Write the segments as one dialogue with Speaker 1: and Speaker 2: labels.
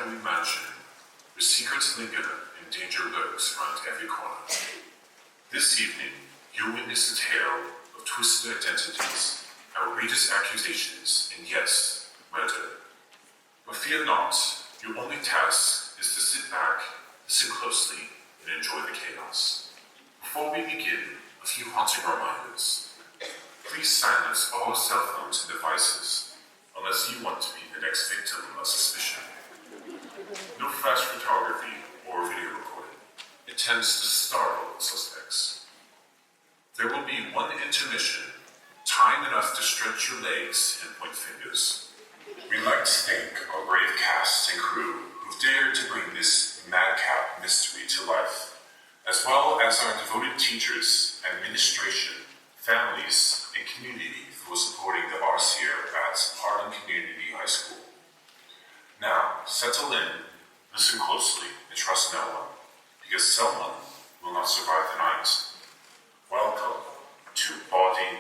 Speaker 1: shadowy mansion, where secrets linger and danger lurks around every corner. This evening, you'll witness a tale of twisted identities, outrageous accusations, and yes, murder. But fear not, your only task is to sit back, listen closely, and enjoy the chaos. Before we begin, a few haunting reminders. Please silence all cell phones and devices, unless you want to be the next victim of suspicion. No flash photography or video recording. It tends to startle suspects. There will be one intermission, time enough to stretch your legs and point fingers. We'd like to thank our brave cast and crew who've dared to bring this madcap mystery to life, as well as our devoted teachers, administration, families, and community for supporting the arts here at Harlan Community High School. Now, settle in, listen closely, and trust no one, because someone will not survive the night. Welcome to Boddy.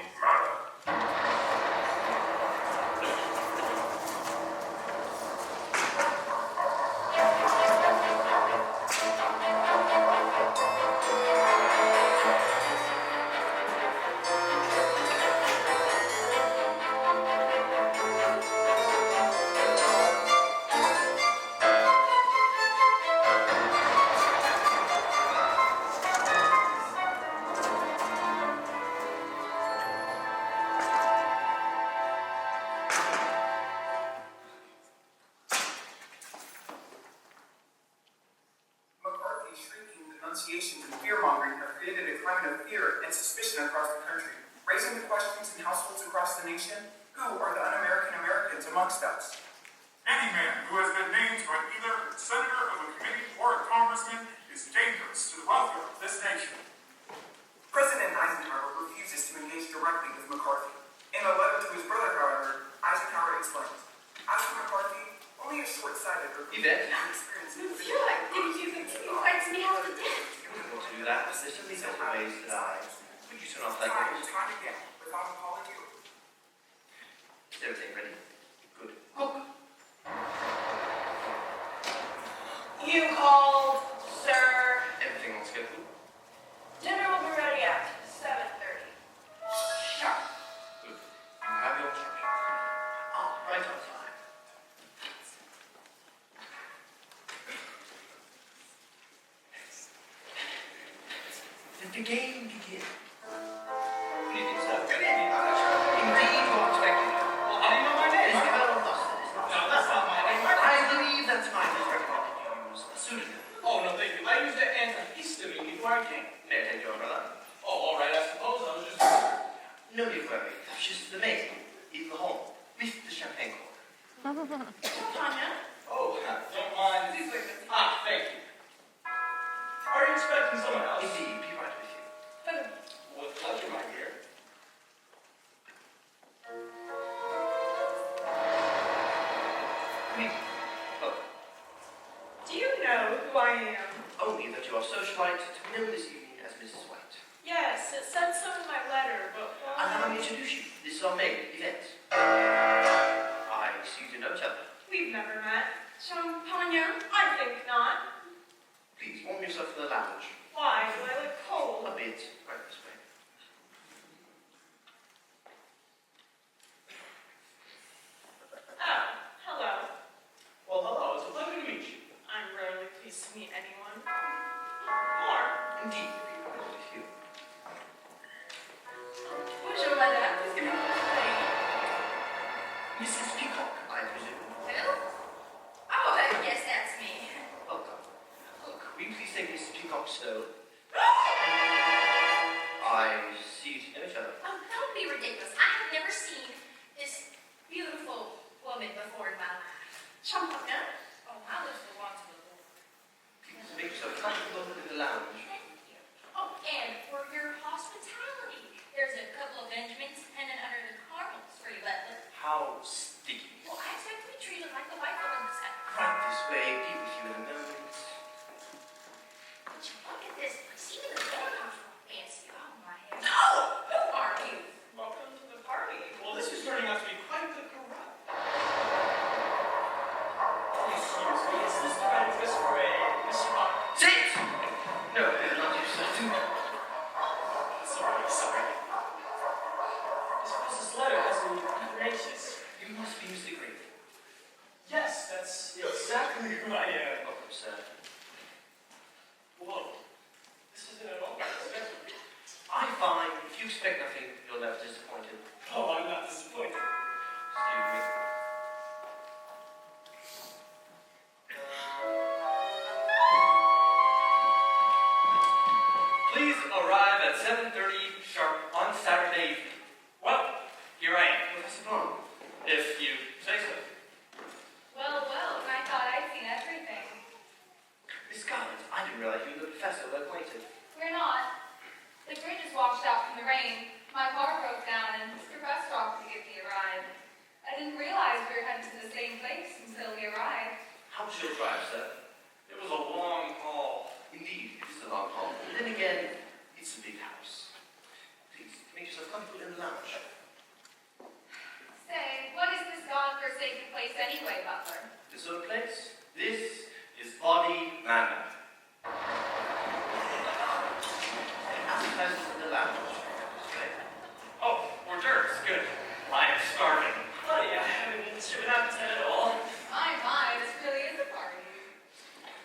Speaker 2: Yvette? You invited me out to dinner. You wouldn't want to do that. There's certainly better ways that Would you turn off that light?
Speaker 3: Try again, without calling you.
Speaker 2: Is everything ready? Good.
Speaker 4: Cook. You called, sir.
Speaker 2: Everything on schedule?
Speaker 4: Dinner will be ready at 7:30. Sharp.
Speaker 2: Good. You have your instructions. Right on time. Let the game begin. Good evening, sir.
Speaker 3: Good evening,
Speaker 2: Indeed, you are expected.
Speaker 3: Well, how do you know my name?
Speaker 2: Isabella Boston is not.
Speaker 3: No, that's not my name.
Speaker 2: I believe that's my recommended you use a pseudonym.
Speaker 3: Oh, no, thank you. I used an antihistamine before I came.
Speaker 2: May I take your umbrella?
Speaker 3: Oh, all right, I suppose. I was just...
Speaker 2: No need for worry. She's the maid in the hall with the champagne cork.
Speaker 4: Tanya?
Speaker 3: Oh, don't mind.
Speaker 4: Please wait with me.
Speaker 3: Thank you. Are you expecting someone else?
Speaker 2: Indeed, be right with you.
Speaker 3: With pleasure, my dear.
Speaker 4: Do you know who I am?
Speaker 2: Only that you are socialite to know this evening as Mrs. White.
Speaker 4: Yes, it said so in my letter, but why?
Speaker 2: Allow me to introduce you. This is our maid, Yvette. I see you to know each other.
Speaker 4: We've never met. Champagne? I think not.
Speaker 2: Please warm yourself in the lounge.
Speaker 4: Why? Do I look cold?
Speaker 2: A bit. Right this way.
Speaker 4: Oh, hello.
Speaker 3: Well, hello. It's a pleasure to meet you.
Speaker 4: I'm rarely pleased to meet anyone. More.
Speaker 2: Indeed, be right with you.
Speaker 4: Bonjour, madame. Please give me a plate.
Speaker 2: Mrs. Peacock, I presume.
Speaker 5: Who? Oh, yes, that's me.
Speaker 2: Welcome. Look, will you please take Mrs. Peacock's stone? I see you to know each other.
Speaker 5: Oh, don't be ridiculous. I have never seen this beautiful woman before in my life.
Speaker 4: Champagne?
Speaker 5: Oh, I was the one to the Lord.
Speaker 2: Please make yourself comfortable in the lounge.
Speaker 5: Thank you. Oh, and for your hospitality. There's a couple of Benjamins hanging under the caramels for you, butler.
Speaker 2: How sticky.
Speaker 5: Well, I expect to be treated like the white woman this house.
Speaker 2: Right this way, be with you in a moment.
Speaker 5: Would you look at this place? Even the doorknobs are fancy. Oh, my head.
Speaker 4: No! Who are you?
Speaker 3: Welcome to the party. Well, this is turning out to be quite the corrupt. that's exactly who I am.
Speaker 2: Welcome, sir.
Speaker 3: Whoa. This isn't at all what I expected.
Speaker 2: I find if you expect nothing, you're left disappointed.
Speaker 3: Oh, I'm not disappointed.
Speaker 2: Excuse me. Please arrive at 7:30 sharp on Saturday evening.
Speaker 3: Well, here I am.
Speaker 2: Professor Plum.
Speaker 3: If you say so.
Speaker 4: Well, I thought I'd seen everything.
Speaker 2: Miss Scarlet, I didn't realize you and the professor were acquainted.
Speaker 4: We're not. The bridge is washed out from the rain. My car broke down and Mr. Bus stopped to give me a ride. I didn't realize we were headed to the same place until we arrived.
Speaker 2: How was your drive, sir?
Speaker 3: It was a long haul.
Speaker 2: Indeed, it is a long haul. But then again, it's a big house. Please, make yourself comfortable in the lounge.
Speaker 4: Say, what is this godforsaken place anyway, Butler?
Speaker 2: This sort of place? This is Boddy Manor. Appetizers in the lounge.
Speaker 3: Oh, hors d'oeuvres. Good. I am starving. Buddy, I haven't eaten shit without appetite at all.
Speaker 4: My, this really is a party.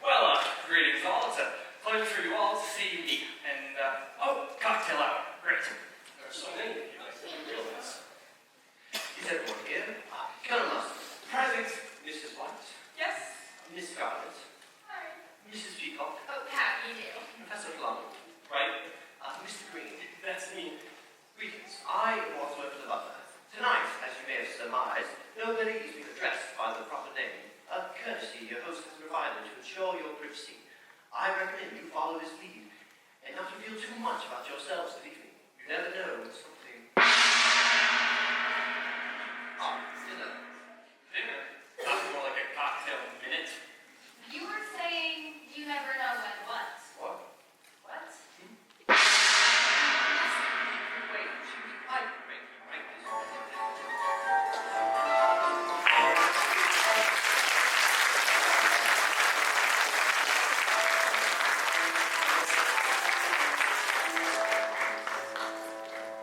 Speaker 3: Well, greetings all. It's a pleasure for you all to see me. And, cocktail hour. Great. There are so many of you. I didn't realize.
Speaker 2: Is everyone here? Colonel
Speaker 3: Present.
Speaker 2: Mrs. White,
Speaker 3: Yes.
Speaker 2: Miss Scarlet,
Speaker 4: Hi.
Speaker 2: Mrs. Peacock,
Speaker 4: Oh, how do you do?
Speaker 2: Professor Plum,
Speaker 3: Right.
Speaker 2: Mr. Green.
Speaker 3: That's me.
Speaker 2: Greetings. I am Wadsworth Nic Scherder. Tonight, as you may have surmised, nobody is being addressed by the proper name, a courtesy your host has provided to ensure your privacy. I recommend you follow his lead and not reveal too much about yourselves this evening. You never know when something... Dinner.
Speaker 3: Dinner. Sounds more like a cocktail minute.
Speaker 4: You were saying you never know when what?
Speaker 2: What?
Speaker 4: What?
Speaker 2: Wait, I make this.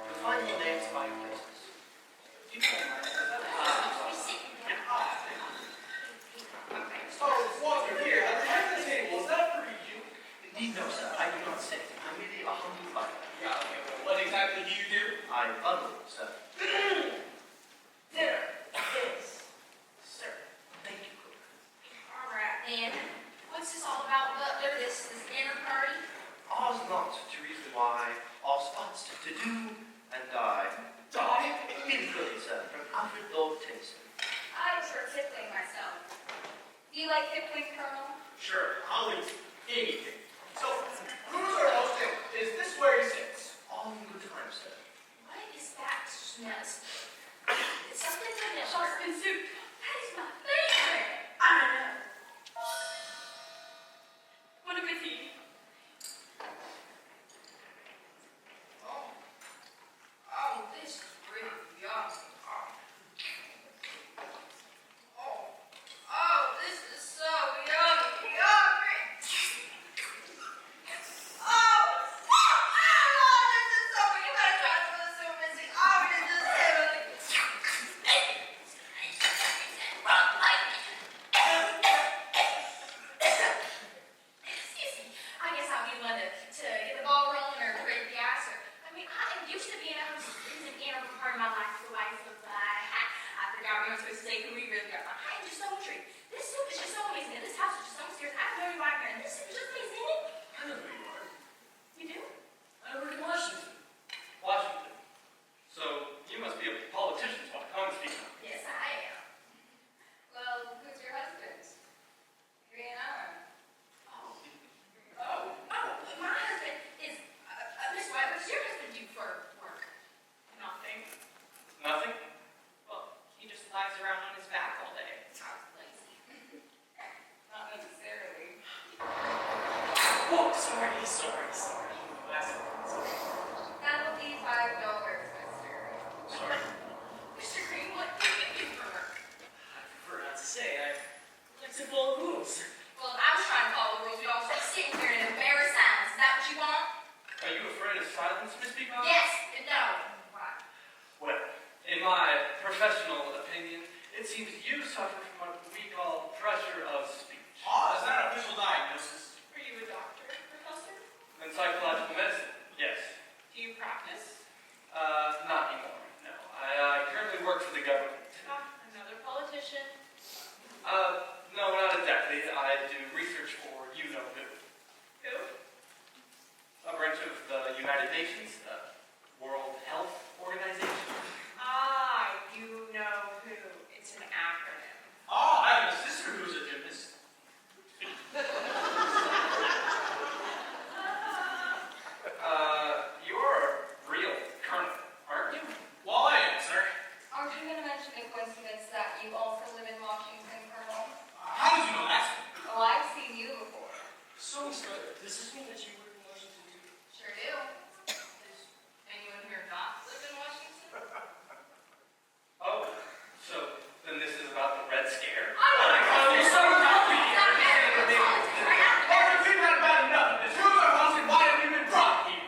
Speaker 2: You'll find your names by places. You can
Speaker 3: Oh, Walter, here. At the head of the table. Is that for you?
Speaker 2: Indeed, no, sir. I do not sit. I'm merely a humble butler.
Speaker 3: Yeah, okay. Well, what exactly do you do?
Speaker 2: I bundle, sir.
Speaker 3: Dinner. Yes. Sir.
Speaker 2: Thank you, cook.
Speaker 5: All right, then. What's this all about, Butler? This dinner party?
Speaker 2: Ours not to reason why, ours but to do and die.
Speaker 3: Die?
Speaker 2: Inquiry, sir, from Alfred Lord Tennyson.
Speaker 4: I prefer Kipling myself. Do you like Kipling, Colonel?
Speaker 3: Sure. I'll eat anything. So, who's our hosting? Is this where he sits?
Speaker 2: All in good time, sir.
Speaker 5: What is that smell? It's something like a
Speaker 4: Charleston soup.
Speaker 5: That is my favorite.
Speaker 4: I know. What a pity.
Speaker 5: Oh, this is really yummy. Oh, this is so yummy. Oh, this is so good. You gotta try some of the soup, Missy. Oh, this is heavenly. Excuse me. I guess I'll be the one to get the ball rolling or break the ice. I mean, I am used to being able to use an integral part of my life for life, but I forgot we were supposed to say who we really are. I am just so intrigued. This soup is just so amazing, and this house is just so mysterious. I have no idea why I'm here, and this soup is just amazing, isn't it?
Speaker 3: I know who you are.
Speaker 5: You do?
Speaker 3: I work in Washington. Washington. So, you must be a politician, is what I'm speaking of.
Speaker 5: Yes, I am.
Speaker 4: Well, who's your husband? Green Island.
Speaker 5: Oh, my husband is, Miss White, what's your husband do for work?
Speaker 4: Nothing.
Speaker 3: Nothing?
Speaker 4: Well, he just lies around on his back all day.
Speaker 5: Sounds lazy.
Speaker 4: Not necessarily.
Speaker 3: Whoa, sorry. Last one.
Speaker 4: That'll be $5, mister.
Speaker 3: Sorry.
Speaker 5: Mr. Green, what do you do for work?
Speaker 3: I prefer not to say. I like to follow rules.
Speaker 5: Well, if I was trying to follow the rules, we'd all be sitting here in embarrassed silence. Is that what you want?
Speaker 3: Are you afraid of silence, Miss Peacock?
Speaker 5: Yes, no. Why?
Speaker 3: Well, in my professional opinion, it seems you suffer from what we call So, Miss Scarlet, does this mean that you work in Washington too?
Speaker 5: Sure do. Does anyone here not live in Washington?
Speaker 3: Oh, so then this is about the Red Scare?
Speaker 5: I don't know.
Speaker 3: You're so happy! Well, we've had about enough of this. Who's our house and why have we been brought here?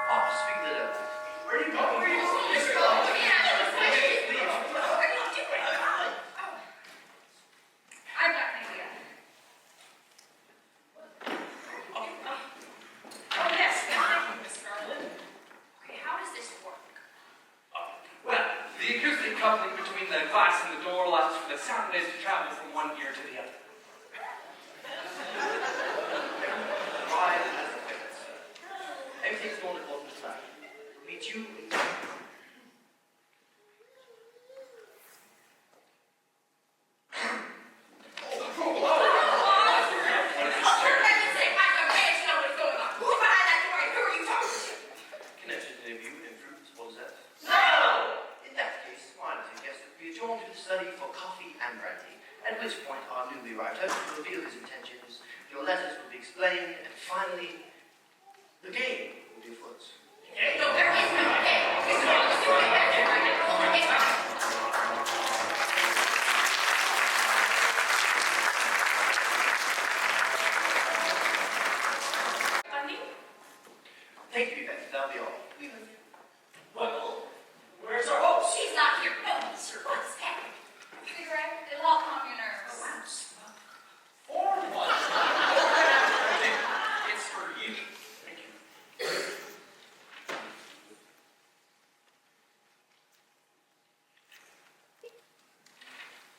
Speaker 2: Oh, speak the devil. Where are you going?
Speaker 4: I've got an idea.
Speaker 5: Oh, yes. Thank you, Miss Scarlet. Okay, how does this work?
Speaker 3: Well, the acoustic coupling between the glass and the door allows for the sound waves to travel from one ear to the other.
Speaker 2: Right as a witness. Everything's going according to plan. Meet you in connected interview and fruits. What is that? In that case, why don't you guess that we adjourn to the study for coffee and brandy, at which point our newly arrived host will reveal his intentions, your letters will be explained, and finally, the game will be afoot.
Speaker 5: No, there is no game. Funny?
Speaker 2: Thank you, Yvette. That'll be all.
Speaker 3: Well, where's our host?
Speaker 5: She's not here. No, sir. What's happening?
Speaker 4: Cigarette, it'll help calm your nerves.
Speaker 3: For what? It's for you. Thank you.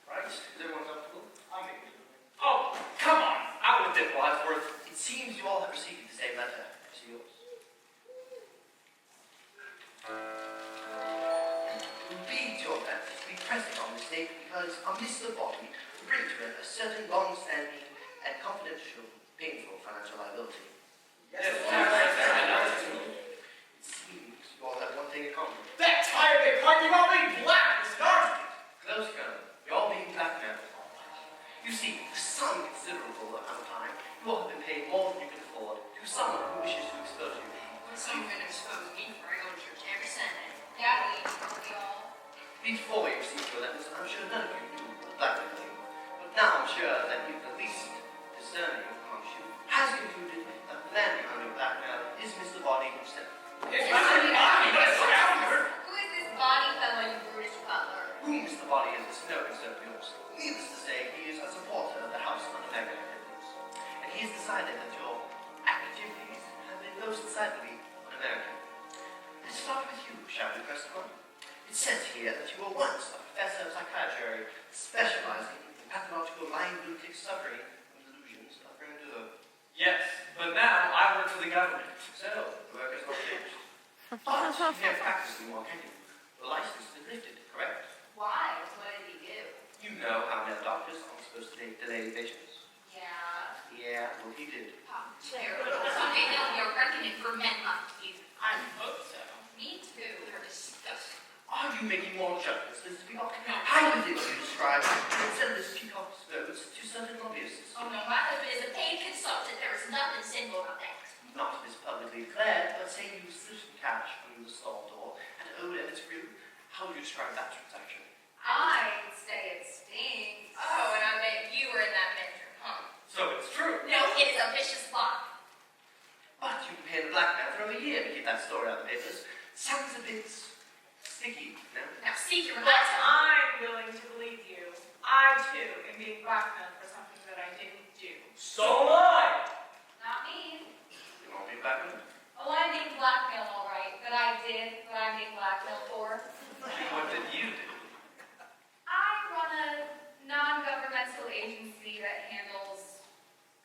Speaker 2: Right? Is everyone comfortable?
Speaker 3: Oh, come on. Out with it, Wadsworth.
Speaker 2: It seems you all have received the same letter as yours. Read your letter to be present on this date because a Mr. Boddy will bring to it a certain long-standing and confidential, painful financial liability.
Speaker 3: Yes,
Speaker 2: It seems you all have one thing in common.
Speaker 3: that tired big party about being black is garbage.
Speaker 2: Close, Colonel. You're all being blackmailed. You see, for some considerable amount of time, you all have been paid more than you can afford to someone who wishes to expose you.
Speaker 5: So you're going to expose me for I go to church every Sunday.
Speaker 4: Yeah, we all.
Speaker 2: Before you received your letters, I'm sure none of you knew blackmailing. But now I'm sure that you, the least discerning amongst you, has concluded that the man behind your blackmail is Mr. Boddy himself.
Speaker 3: If you didn't mind, but it's scoundrel.
Speaker 4: Who is this body fellow, you brutish butler?
Speaker 2: Who Mr. Boddy is no concern of yours. Needless to say, he is a supporter of the house under Magna Activities. And he has decided that your activities have been most decidedly un-American. Let's start with you, shall we, Preston? It says here that you were once a professor of psychiatry specializing in pathological mind-lunatic suffering from delusions of grandeur.
Speaker 3: Yes, but now I work for the government.
Speaker 2: So, the work has not changed. But you can't practice anymore, can you? The license has been lifted, correct?
Speaker 4: Why? What did he do?
Speaker 2: You know how male doctors aren't supposed to delay patients.
Speaker 4: Yeah.
Speaker 2: Yeah, well, he did.
Speaker 5: Terrible. Someday they'll be a reckoning for men like you.
Speaker 3: I hope so.
Speaker 5: Me too. They're disgusting.
Speaker 2: Are you making more judgments, Mr. Peacock? How is it you describe and send this Peacock's notes to certain lobbyists?
Speaker 5: Oh no, my husband is a paid consultant. There is nothing sinful about that.
Speaker 2: Not as publicly declared, but say you slipped some cash under the stall door and owed it its crew. How would you describe that transaction?
Speaker 4: I'd say it stinks.
Speaker 5: Oh, and I bet you were in that bedroom, huh?
Speaker 3: So it's true.
Speaker 5: No, it is a vicious lie.
Speaker 2: But you've been paying the blackmail for over a year to keep that story out of the papers. Sounds a bit sticky, no?
Speaker 5: Now, see your
Speaker 6: But
Speaker 5: butt.
Speaker 6: I'm willing to believe you. I, too, am being blackmailed for something that I didn't do.
Speaker 3: So am I.
Speaker 4: Not me.
Speaker 2: You won't be blackmailed?
Speaker 4: Oh, I'm being blackmailed, all right. But I did what I'm being blackmailed for.
Speaker 2: What did you do?
Speaker 4: I run a non-governmental agency that handles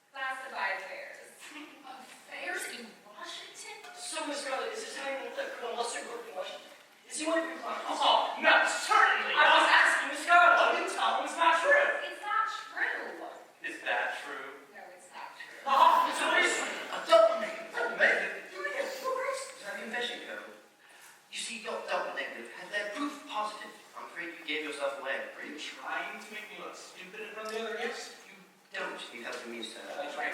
Speaker 4: classified affairs.
Speaker 5: Affairs in Washington?
Speaker 6: So, Miss Scarlet, is this how you let Colonel Lester work in Washington? Is he one of your clients?
Speaker 3: Oh, no, certainly.
Speaker 6: I was asking Miss Scarlet.
Speaker 3: Oh, you tell him it's not true.
Speaker 4: It's not true.
Speaker 3: Is that true?
Speaker 4: No, it's not
Speaker 3: Are you trying to make me look stupid in front of the other guests?
Speaker 2: You don't need help from me, sir.
Speaker 3: That's right.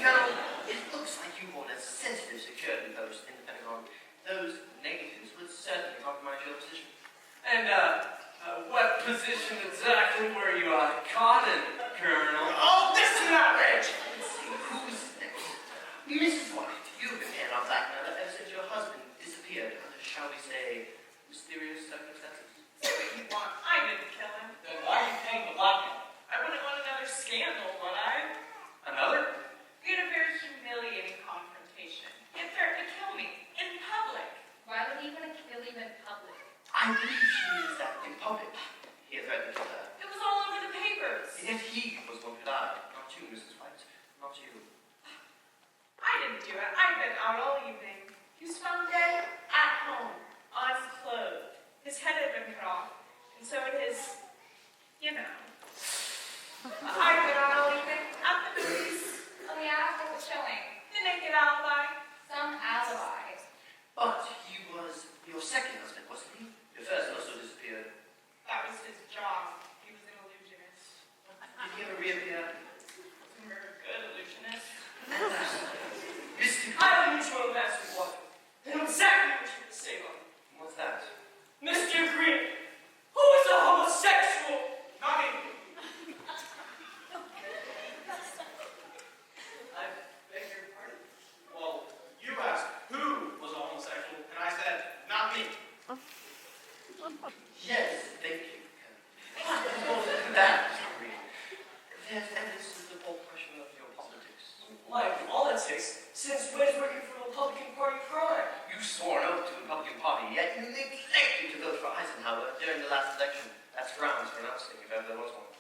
Speaker 2: Now, it looks like you want a sensitive security post in the Pentagon. Those negatives would certainly compromise your position.
Speaker 3: And, what position exactly were you caught in, Colonel? Oh, this is an outrage!
Speaker 2: Let's see, who's next? Mrs. White, you've been here on blackmailer ever since your husband disappeared under, shall we say, mysterious circumstances.
Speaker 6: Say what you want. I didn't kill him.
Speaker 3: Then why are you paying the blackmail?
Speaker 6: I wouldn't want another scandal, would I?
Speaker 3: Another?
Speaker 6: We had a very humiliating confrontation. He had threatened to kill me in public.
Speaker 4: Why would he want to kill you in public?
Speaker 2: I believe she means that in public. He had threatened to kill her.
Speaker 6: It was all over the papers.
Speaker 2: Yet he was one who died, not you, Mrs. White. Not you.
Speaker 6: I didn't do it. I'd been out all evening. He was found dead at home, unclothed. His head had been cut off, and so had his, you know. I'd been out all evening at the movies.
Speaker 4: Oh yeah, what was showing?
Speaker 6: The naked alibi.
Speaker 4: Some alibi.
Speaker 2: But he was your second husband, wasn't he? Your first also disappeared.
Speaker 6: That was his job. He was an illusionist.
Speaker 2: Did he ever reappear?
Speaker 6: He was a good illusionist.
Speaker 2: Mr.
Speaker 3: I need to know that's what. I know exactly what you would say about me.
Speaker 2: What's that?
Speaker 3: Mr. Green, who is a homosexual? Not me. I beg your pardon? Well, you asked who was a homosexual, and I said, not me.
Speaker 2: Yes, thank you. That is real. There's evidence of the whole question of your politics.
Speaker 3: Like politics, since when is working for the Republican Party crime?
Speaker 2: You swore an oath to the Republican Party, yet you neglected to vote for Eisenhower during the last election. That's grounds for announcing if ever there was one.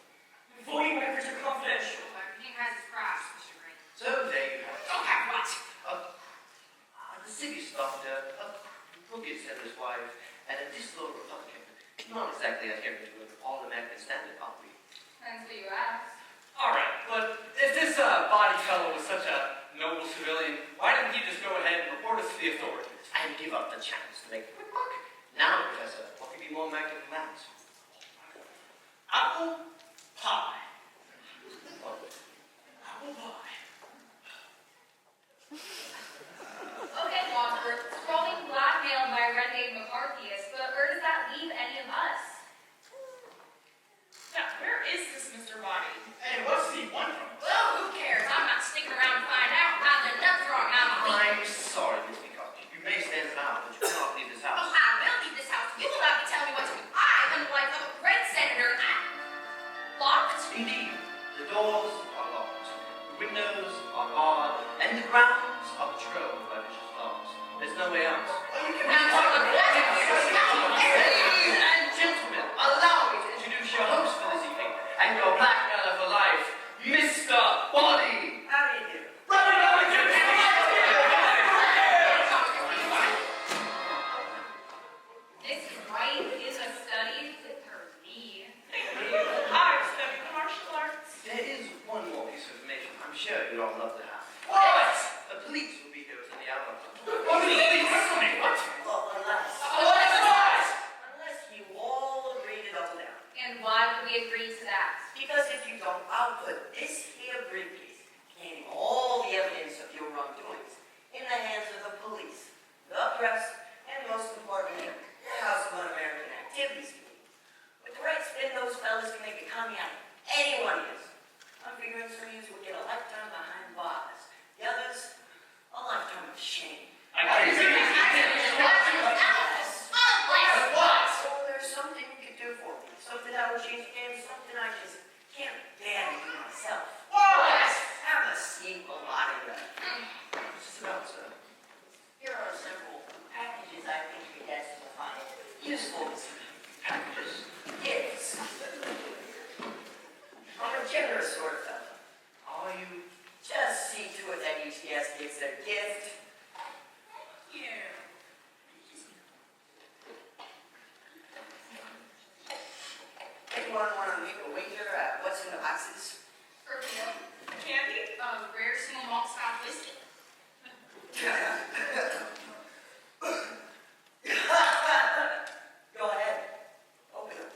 Speaker 3: Voting records are confidential.
Speaker 5: Everything has its price, Mr. Green.
Speaker 2: So there you have it.
Speaker 5: Okay, what?
Speaker 2: The city stopped a crooked senator's wife and a disloyal Republican. Not exactly adhering to an all-American standard, are we?
Speaker 4: Depends what you ask.
Speaker 3: Alright, but if this Boddy fellow was such a noble civilian, why didn't he just go ahead and report us to the authorities?
Speaker 2: And give up the chance to make a quick buck. Now, Professor, what could be more American than that?
Speaker 3: Apple pie.
Speaker 2: What?
Speaker 3: Apple pie.
Speaker 4: Okay, Wadsworth, scrolling blackmailed by renegade McCarthyist, but where does that leave any of us?
Speaker 6: Now, where is this Mr. Boddy?
Speaker 3: Hey, what's he want from us?
Speaker 5: Well, who cares? I'm not sticking around to find out how the nuts wrong out of me.
Speaker 2: I'm sorry, Miss Peacock. You may stand now, but you cannot leave this
Speaker 5: Oh,
Speaker 2: house.
Speaker 5: I will leave this house. You will not be telling me what to do. I am the wife of a great senator. Locked?
Speaker 2: Indeed, the doors are locked, the windows are barred, and the grounds are patrolled by vicious dogs. There's no way out. Ladies and gentlemen, allow me to introduce your host for this evening, and your blackmailer for life, Mr. Boddy.
Speaker 3: How do you do?
Speaker 4: This wife is a study with her knee.
Speaker 6: I've studied the martial arts.
Speaker 2: There is one more piece of information I'm sure you'd all love to have.
Speaker 3: What?
Speaker 2: The police will be here within the hour.
Speaker 7: Unless you all agree to double down.
Speaker 4: And why would we agree to that?
Speaker 7: Because if you don't, I'll put this here briefcase containing all the evidence of your wrongdoings in the hands of the police, the press, and most importantly, the House of Un-American Activities Committee. With the right spin, those fellas can make a commie out of anyone is. I'm figuring some of you will get a lifetime behind bars. The others, a lifetime of shame. So there's something you could do for me. Something that will change the game, something I just can't bear to do myself.
Speaker 3: What?
Speaker 7: Have a seat, a lot of that.
Speaker 2: What's this about, sir?
Speaker 7: Here are several packages I think your guests will find useful.
Speaker 2: Packages.
Speaker 7: Gifts. I'm a generous sort of fellow.
Speaker 2: Are you?
Speaker 7: Just see to it that each guest gets their gift. Here. Anyone want to make a wager at what's in the boxes?
Speaker 6: Candy?
Speaker 5: Rare single malt style whiskey.
Speaker 7: Go ahead. Open them.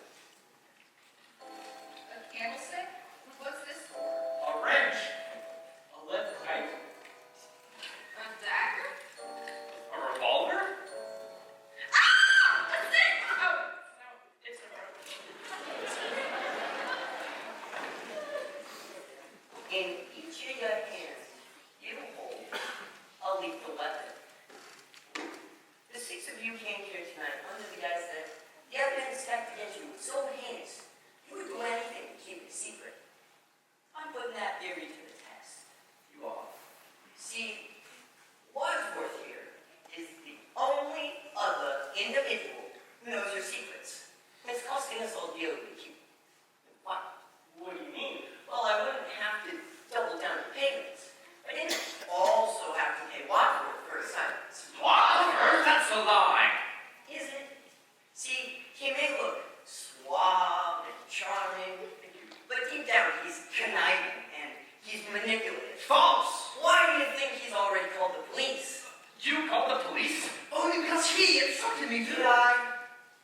Speaker 7: conniving and he's manipulative.
Speaker 3: False!
Speaker 7: Why do you think he's already called the police?
Speaker 3: You called the police?
Speaker 2: Only because he instructed me
Speaker 7: Did
Speaker 2: to.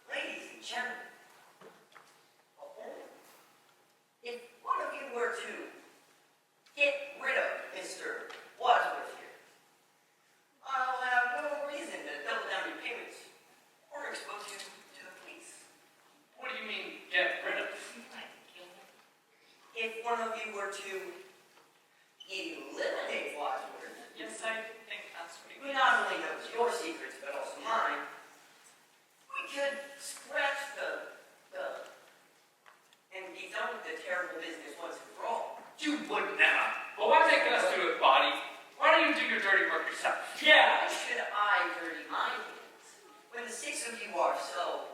Speaker 7: Ladies and gentlemen, if one of you were to get rid of Mr. Wadsworth here, I'll have no reason to double down your payments or expose you to the police.
Speaker 3: What do you mean, get rid of?
Speaker 7: If one of you were to eliminate Wadsworth,
Speaker 6: Yes, I think that's what he
Speaker 7: who
Speaker 6: means.
Speaker 7: not only knows your secrets but also mine, we could scratch and be done with the terrible business once and for all.
Speaker 3: You would never. Well, why making us do it, Boddy? Why don't you do your dirty work yourself? Yeah.
Speaker 7: Why should I dirty my hands when the six of you are so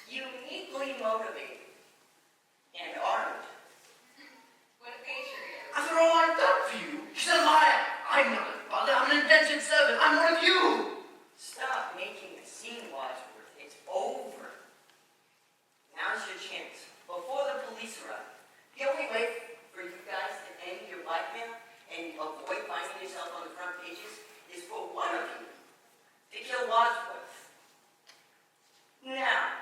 Speaker 7: uniquely motivated and armed?
Speaker 4: What a patriot.
Speaker 2: After all I've done for you, she's a liar. I'm not a butler. I'm an indentured servant. I'm one of you.
Speaker 7: Stop making a scene, Wadsworth. It's over. Now's your chance. Before the police arrive. The only way for you guys to end your blackmail and avoid finding yourself on the front pages is for one of you to kill Wadsworth. Now.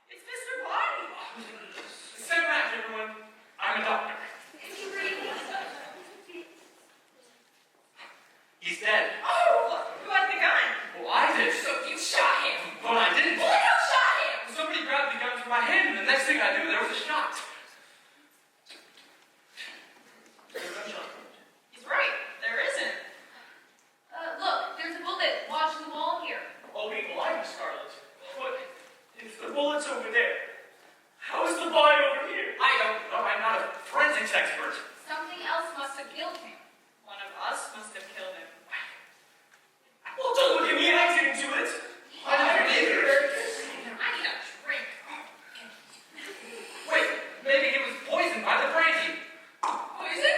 Speaker 6: It's Mr. Boddy.
Speaker 3: Step back, everyone. I'm a doctor. He's dead.
Speaker 6: Oh, who had the gun?
Speaker 3: Well, I did.
Speaker 5: So you shot him.
Speaker 3: Well, I didn't.
Speaker 5: Well, who shot him?
Speaker 3: Somebody grabbed the gun from my hand, and the next thing I knew, there was a shot.
Speaker 6: He's right. There isn't.
Speaker 4: Look, there's a bullet lodged in the wall here.
Speaker 3: Oh, we blind, Scarlet. What? If the bullet's over there, how is the body over here? I don't know. I'm not a forensics expert.
Speaker 4: Something else must have killed him.
Speaker 6: One of us must have killed him.
Speaker 3: Well, don't look at me. I didn't do it. I never did.
Speaker 5: I need a drink.
Speaker 3: Wait, maybe he was poisoned by the brandy.
Speaker 5: Poison?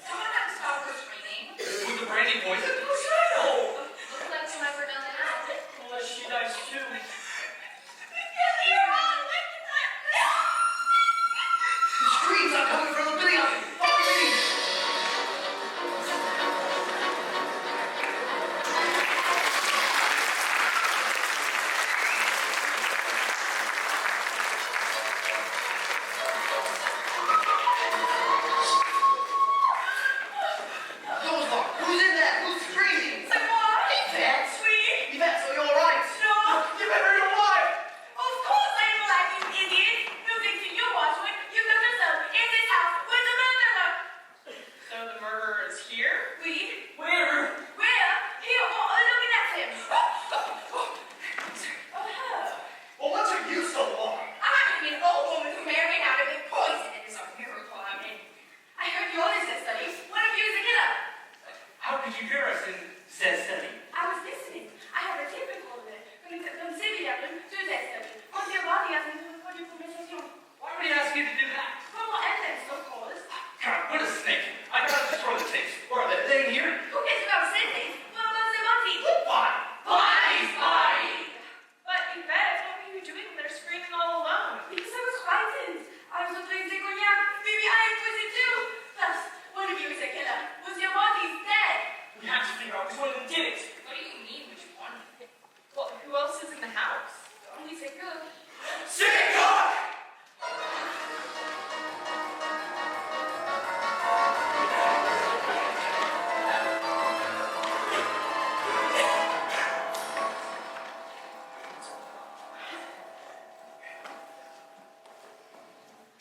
Speaker 5: Someone have to stop her screaming.
Speaker 3: Was the brandy poisoned?
Speaker 4: Looks like whoever done that.
Speaker 3: Unless she dies too.
Speaker 2: The screams are coming from the building. Follow me. Door's locked. Who's in there? Who's screaming? Yvette? Yvette, so you're all right? You better be alive.
Speaker 5: Of course I am alive, you idiot! No thanks to you, Wadsworth. You killed yourself in this house with a murderer!
Speaker 6: So the murderer is here?
Speaker 3: Where?
Speaker 5: Where? Here, looking at him.
Speaker 2: Well, what took you so long?
Speaker 5: I'm an old woman who married out of it poison. It is a miracle I'm in. I heard you all in this study. One of you is a killer.
Speaker 3: How could you hear us in said study?
Speaker 5: I was listening. I have a tape recorder. Considerable to that study. Monsieur Boddy has been recording conversation.
Speaker 3: Why would he ask you to do that?
Speaker 5: For more evidence, of course.
Speaker 3: God, what a snake. I gotta destroy the tapes. Where are they? They in here?
Speaker 5: Who cares about Sydney? What about the monkey?
Speaker 3: Why?
Speaker 5: Boddy's body!
Speaker 6: But Yvette, what were you doing there screaming all alone?
Speaker 5: Because I was frightened. I was afraid they could yell. Maybe I am poisoned too. Plus, one of you is a killer. Monsieur Boddy's dead.
Speaker 3: We have to figure out which one of them did it.
Speaker 5: What do you mean, which one?
Speaker 6: Well, who else is in the house?
Speaker 5: Only say good.
Speaker 3: Jaekob!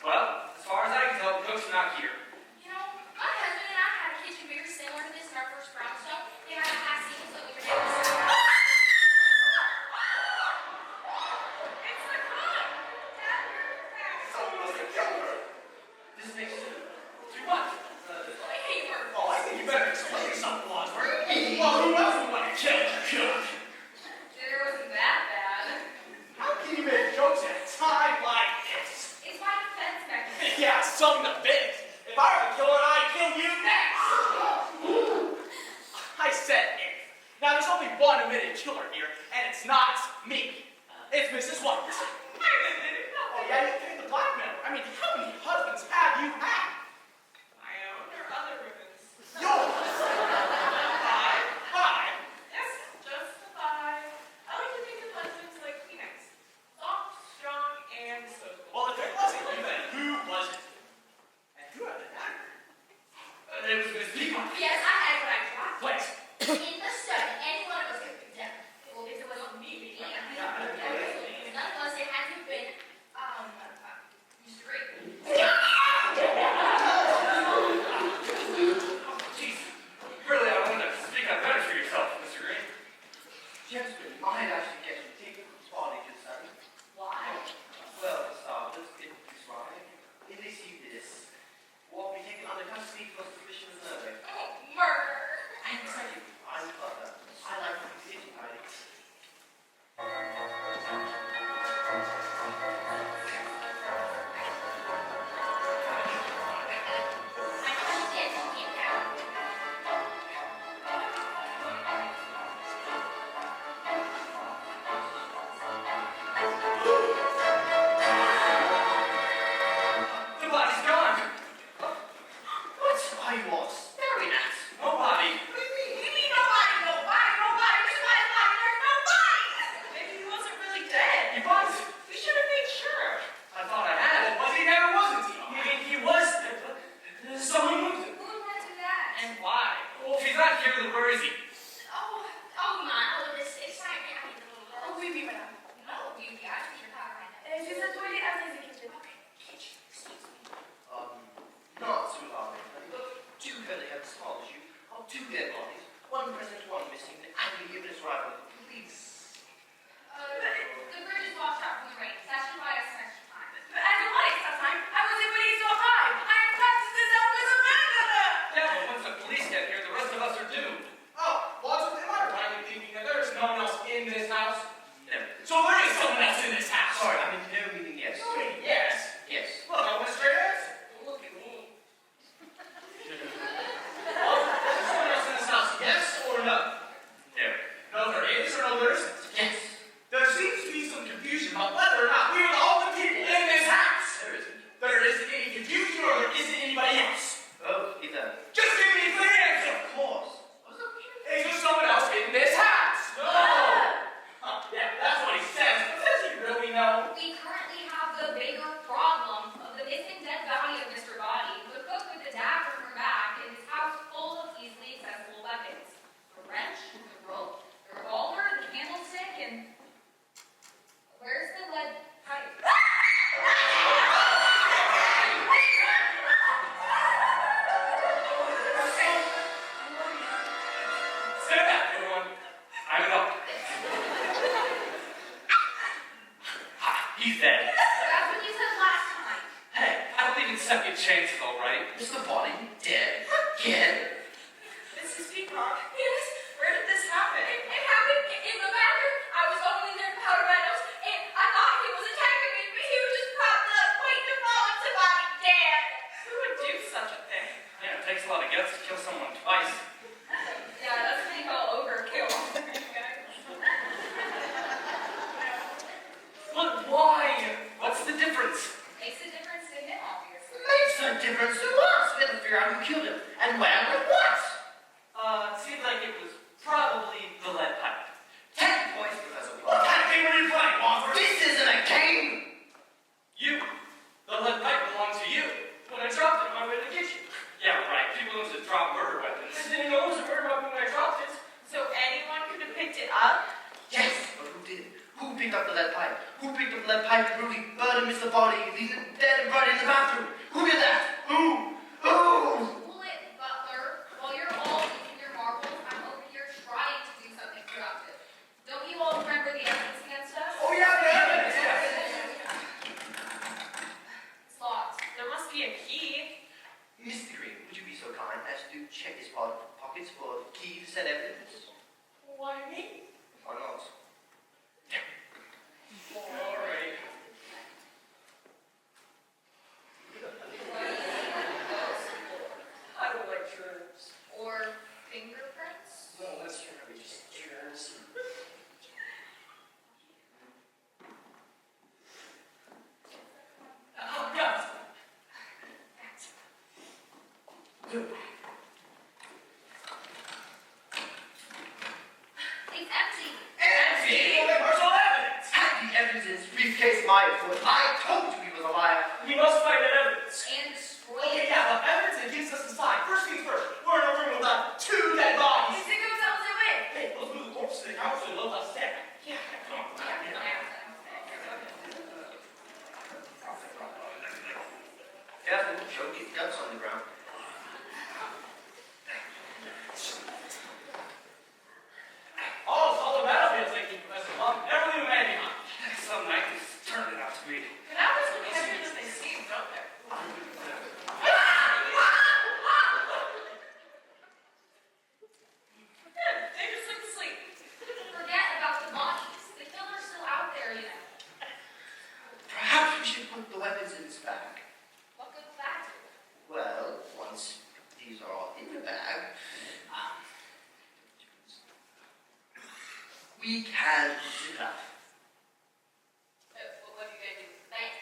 Speaker 3: Well, as far as I can tell, the cook's not here.
Speaker 5: You know, my husband and I had a kitchen very similar to this in our first brownstone. They had a high ceiling, so we were able to. It's the cook! Dad,
Speaker 2: Someone must have killed her.
Speaker 3: This makes sense. Do what?
Speaker 5: I hate her.
Speaker 2: Oh, I think you better explain something, Wadsworth.
Speaker 3: Well, who else would want to kill the cook?
Speaker 4: Dinner wasn't that bad.
Speaker 2: How can you make jokes at a time like this?
Speaker 4: It's my defense.
Speaker 3: son of a bitch. If I were the killer, I'd kill you next. I said if. Now, there's only one admitted killer here, and it's not me. It's Mrs. White. Oh, yeah, you paid the blackmailer. I mean, how many husbands have you had?
Speaker 6: My own or other women's?
Speaker 3: Yours. Five.
Speaker 6: Yes, just the 5. I like to think of husbands like Kleenex. Soft, strong, and disposable.
Speaker 3: Well, if it wasn't you, then who was it? And who had the dagger? It was Miss Peacock.
Speaker 5: Yes, I had what I tried.
Speaker 3: What?
Speaker 5: In the study, any one of us could be dead. Well, if it wasn't me, none of us, it had to have been, Mr. Green.
Speaker 3: Jeez. Really, I wanted to speak up better for yourself, Mr. Green.
Speaker 2: Gentlemen, I'd actually get you taken from spawning concern.
Speaker 5: Why?
Speaker 2: Well, for starters, it is right. In this this will be taken under custody for suspicion of murder.
Speaker 5: Murder.
Speaker 2: I'm excited. I'm clever. I like to be sitting by it.
Speaker 5: I couldn't get to get down.
Speaker 3: The body's gone.
Speaker 2: What are you all staring at?
Speaker 3: Nobody.
Speaker 2: What do you mean?
Speaker 5: You mean nobody, nobody, nobody, there's nobody,
Speaker 6: Maybe he wasn't really dead.
Speaker 3: He was.
Speaker 6: We should have made sure.
Speaker 3: I thought I had. Was he there or wasn't he? He was. Someone moved him.
Speaker 4: Who would want to do that?
Speaker 3: And why? Well, if he's not here, then where is he?
Speaker 5: Oh my, this excitement, I need a little girl.
Speaker 6: Oui, oui, madame.
Speaker 5: No, you guys, you're not right now.
Speaker 6: Je suis à toilette après the kitchen.
Speaker 5: Okay, kitchen, excuse me.
Speaker 2: Not too alarming. But 2 fairly young small as you are 2 dead bodies, 1 present, 1 missing, and the evidence arrival of the police.
Speaker 4: The bridge is washed out from the rain. That should buy us some extra time.
Speaker 6: But I don't like that time. I was in police so high. I am practicing self-defense.
Speaker 3: Yeah, but once the police get here, the rest of us are doomed.
Speaker 8: Oh, Wadsworth, am I right in thinking that there's no one else in this house?
Speaker 2: No.
Speaker 3: So there is someone else in this house.
Speaker 2: Sorry, I mean no meaning yes.
Speaker 8: Yes.
Speaker 2: Yes.
Speaker 8: Look, I want a straight answer.
Speaker 2: Look at me.
Speaker 8: Well, is someone else in this house, yes or no?
Speaker 2: No.
Speaker 8: No, there is or no, there isn't?
Speaker 2: Yes.
Speaker 8: There seems to be some confusion about whether or not we are the only people in this house.
Speaker 2: There isn't.
Speaker 8: There isn't any confusion or there isn't anybody else.
Speaker 2: Oh, either.
Speaker 8: Just give me a clear answer.
Speaker 2: Of course. I was looking.
Speaker 8: Is there someone else in this house?
Speaker 3: No.
Speaker 8: Yeah, that's what he says. But does he really know?
Speaker 4: We currently have the bigger problem of the missing dead body of Mr. Boddy, the cook with the dagger from her back, in his house full of easily accessible weapons. The wrench, the rope, the revolver, the candlestick, and... Where's the lead pipe?
Speaker 3: Stand back, everyone. I'm an up. Ha, he's dead.
Speaker 4: That's what you said last time.
Speaker 3: Hey, I believe in second chances, all right?
Speaker 2: Is the body dead? Again?
Speaker 6: Mrs. Peacock.
Speaker 5: Yes,
Speaker 6: Where did this happen?
Speaker 5: it happened in the bathroom. I was only there to powder my nose, and I thought he was attacking me, but he was just propped up, waiting to fall on somebody dead.
Speaker 6: Who would do such a thing?
Speaker 3: Yeah, it takes a lot of guts to kill someone twice.
Speaker 4: Yeah, that's what they call overkill.
Speaker 3: But why? What's the difference?
Speaker 4: Makes a difference to him, obviously.
Speaker 2: Makes a difference to us. We had to figure out who killed him. And when and what?
Speaker 3: Seemed like it was probably the lead pipe.
Speaker 2: 10 points, Professor
Speaker 8: What
Speaker 2: Plum.
Speaker 8: kind of game are you playing, Wadsworth?
Speaker 2: This isn't a game!
Speaker 3: You. The lead pipe belonged to you. When I dropped it on my way to the kitchen. Yeah, right. People used to drop murder weapons.
Speaker 6: I didn't know it was a murder weapon when I dropped it. So anyone could have picked it up?
Speaker 2: Yes, but who did? Who picked up the lead pipe? Who picked up the lead pipe and brutally burdened Mr. Boddy, leaving him dead and buried in the bathroom? Who did that? Who? Who?
Speaker 4: Cool it, Butler. While you're all eating your marbles, I'm over here trying to do something productive. Don't you all remember the evidence against us?
Speaker 8: Oh, yeah, the evidence, yes.
Speaker 4: It's locked.
Speaker 6: There must be a key.
Speaker 2: Mr. Green, would you be so kind as to check his pockets for the key to said evidence?
Speaker 6: Why me?
Speaker 2: Why not?
Speaker 3: All right.
Speaker 4: It's empty.
Speaker 2: Empty!
Speaker 3: Personal evidence.
Speaker 2: Had the evidence briefcase my foot. I told you he was a liar.
Speaker 3: We must find that evidence.
Speaker 4: And destroy
Speaker 3: Okay,
Speaker 4: it.
Speaker 3: yeah, but evidence against us aside. First things first, we're in a room with about 2 dead bodies.
Speaker 5: Stick themselves in with.
Speaker 3: Hey, let's move the corpse thing out so it looks less dead. Yeah, come on.
Speaker 2: Careful, don't get guts on the ground.
Speaker 3: Oh, it's all the battlefield thinking, Professor Plum. Never leave a man behind. Some night this turned it out to be.
Speaker 6: Cadavers look heavier than they seem, don't they? Good, they just like to sleep.
Speaker 4: Forget about the bodies. The killer's still out there, you know.
Speaker 2: Perhaps we should put the weapons in his bag.
Speaker 4: What good's that do?
Speaker 2: Well, once these are all in the bag, we can zip it up.
Speaker 4: What are you gonna do with the bank?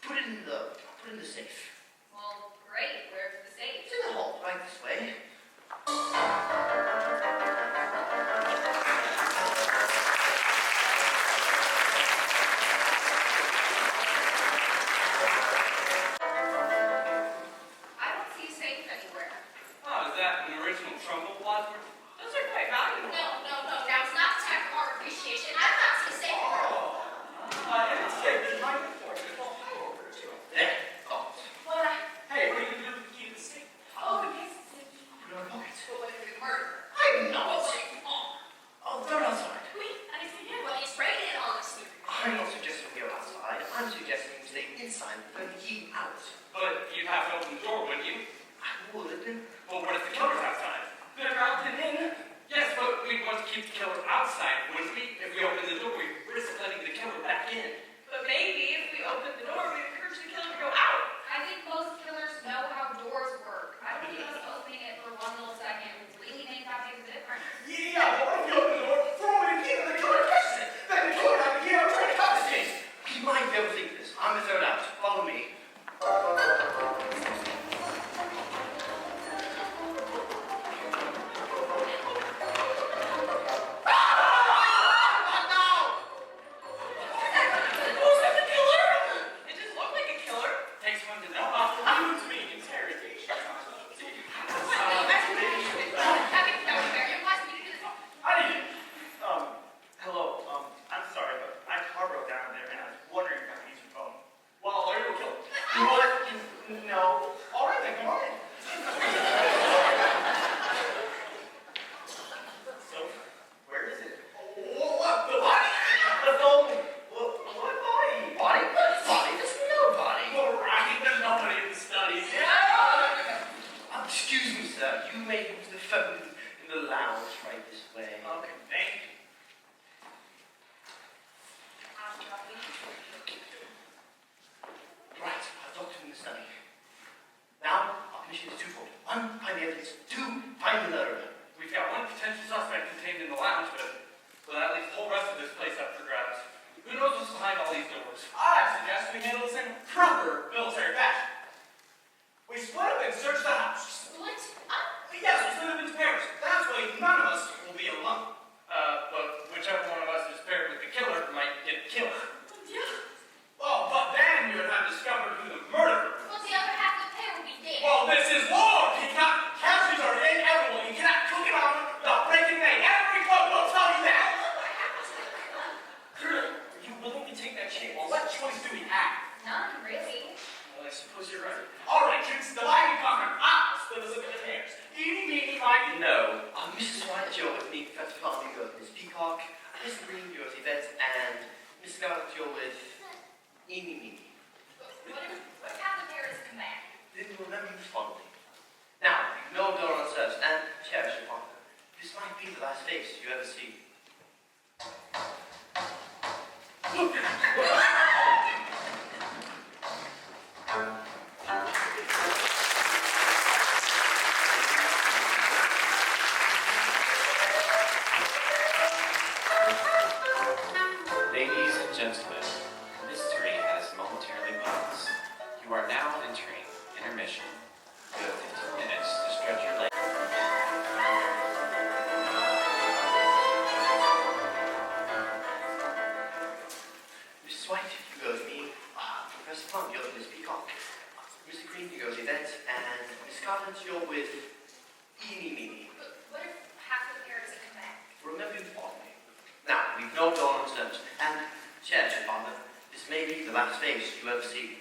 Speaker 2: Put it in the safe.
Speaker 4: Well, great. Where's the safe?
Speaker 2: It's in the hall, right this way.
Speaker 4: I don't see a safe anywhere.
Speaker 3: Oh, is that an original trumbull, Wadsworth?
Speaker 6: Those are quite valuable.
Speaker 5: No. Now it's not the time for art appreciation. I'm not to say.
Speaker 3: It's safe. It's right before you.
Speaker 2: There. Oh,
Speaker 5: What?
Speaker 3: Hey, what are you gonna do with the key to the safe?
Speaker 5: Oh, yes.
Speaker 2: put it in my pocket.
Speaker 5: But what if it's murder?
Speaker 2: I'm not. Oh, they're outside.
Speaker 5: Wait, I didn't see Well, it's raining on us.
Speaker 2: I'm not suggesting we go outside. I'm suggesting we stay inside and put the key out.
Speaker 3: But you'd have to open the door, wouldn't you?
Speaker 2: I would.
Speaker 3: Well, what if the killer's outside? Better out than in. Yes, but we'd want to keep the killer outside, wouldn't we? If we open the door, we risk letting the killer back in.
Speaker 6: But maybe if we open the door, we encourage the killer to go out.
Speaker 4: I think most killers know how doors work. I don't think us opening it for one little second would really make that big of a difference.
Speaker 3: Yeah, but what if you open the door, throw it in the key, and the killer catches it? Then the killer has the key out trying to cut this case.
Speaker 2: You might be able to think this. I'm gonna throw it out. Follow me.
Speaker 6: Who's that, the killer? It just looked like a killer.
Speaker 3: Takes one to know. Leave to me, interrogation.
Speaker 8: I didn't. Hello. I'm sorry, but my car broke down there, and I was wondering if I could use your phone.
Speaker 3: Well, are you a killer?
Speaker 2: What? No.
Speaker 3: All right, then, come on in.
Speaker 8: So, where is it?
Speaker 3: What? The body?
Speaker 2: The phone. What body? Body? What body? There's no body.
Speaker 3: Well, right, there's nobody in the study.
Speaker 2: Excuse me, sir. You may use the phone in the lounge right this way.
Speaker 8: Okay, thank you.
Speaker 2: Right. I've locked him in the study. Now, our mission is twofold. One, find the evidence. Two, find the murderer.
Speaker 3: We've got one potential suspect contained in the lounge, but that leaves the whole rest of this place up for grabs. Who knows what's behind all these doors?
Speaker 8: I suggest we handle this in proper military fashion. We split up and search the house.
Speaker 5: Split up?
Speaker 8: Yes, we split up into pairs. That way, none of us will be alone.
Speaker 3: But whichever one of us is paired with the killer might get killed.
Speaker 8: Oh, but then you would have discovered who the murderer
Speaker 5: Well, the other half of the pair will be dead.
Speaker 8: Well, this is war! Peacock! Casualties are inevitable. You cannot cook it on without breaking an egg. Every club will tell you that! Are you willing to take that chance? Well, what choice do we have?
Speaker 4: None, really.
Speaker 8: Well, I suppose you're right. All right, kids, divide and conquer. Split us up into pairs. Eeny, meeny, miny.
Speaker 2: No. Mrs. White, you're with me. Professor Plum, you're with Miss Peacock. Miss Green, you're with Yvette. And Miss Scarlet, you're with Emeri.
Speaker 5: What half the pair is command?
Speaker 2: Then you remember you fondly. Now, ignore Doran's search and cherish your partner. This might be the last face you ever see.
Speaker 9: Ladies and gentlemen, mystery has momentarily paused. You are now entering intermission. You have
Speaker 2: Plum, you're Miss Peacock. Mr. Green, you go with Yvette, and Miss Scarlet, you're with Emeri.
Speaker 5: But what if half the pair doesn't come back?
Speaker 2: Remember you fought me. Now, we've no dawn on terms, and share, Father, this may be the last face you ever see.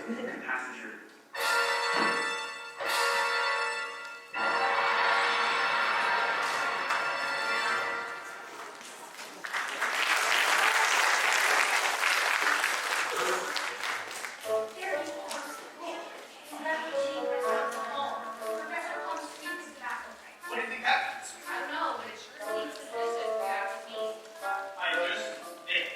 Speaker 8: passenger.
Speaker 5: There he was. Isn't that what Professor Plum? Professor Plum's speaks tobacco pipe.
Speaker 3: What do you think that means?
Speaker 4: I don't know, but it sure seems suspicious if you ask me.
Speaker 3: I just did.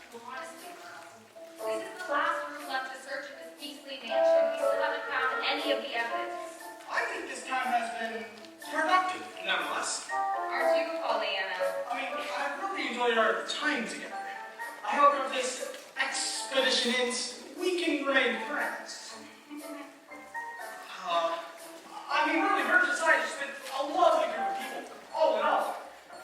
Speaker 4: Well, honestly, this is the last room left to search in this beastly mansion. We still haven't found any of the evidence.
Speaker 3: I think this time has been productive, nonetheless.
Speaker 4: Aren't you, Pollyanna?
Speaker 3: I mean, I really enjoyed our time together. I hope if this expedition ends, we can remain friends. I mean, really, we're decided to spend a lovely group of people, all in all.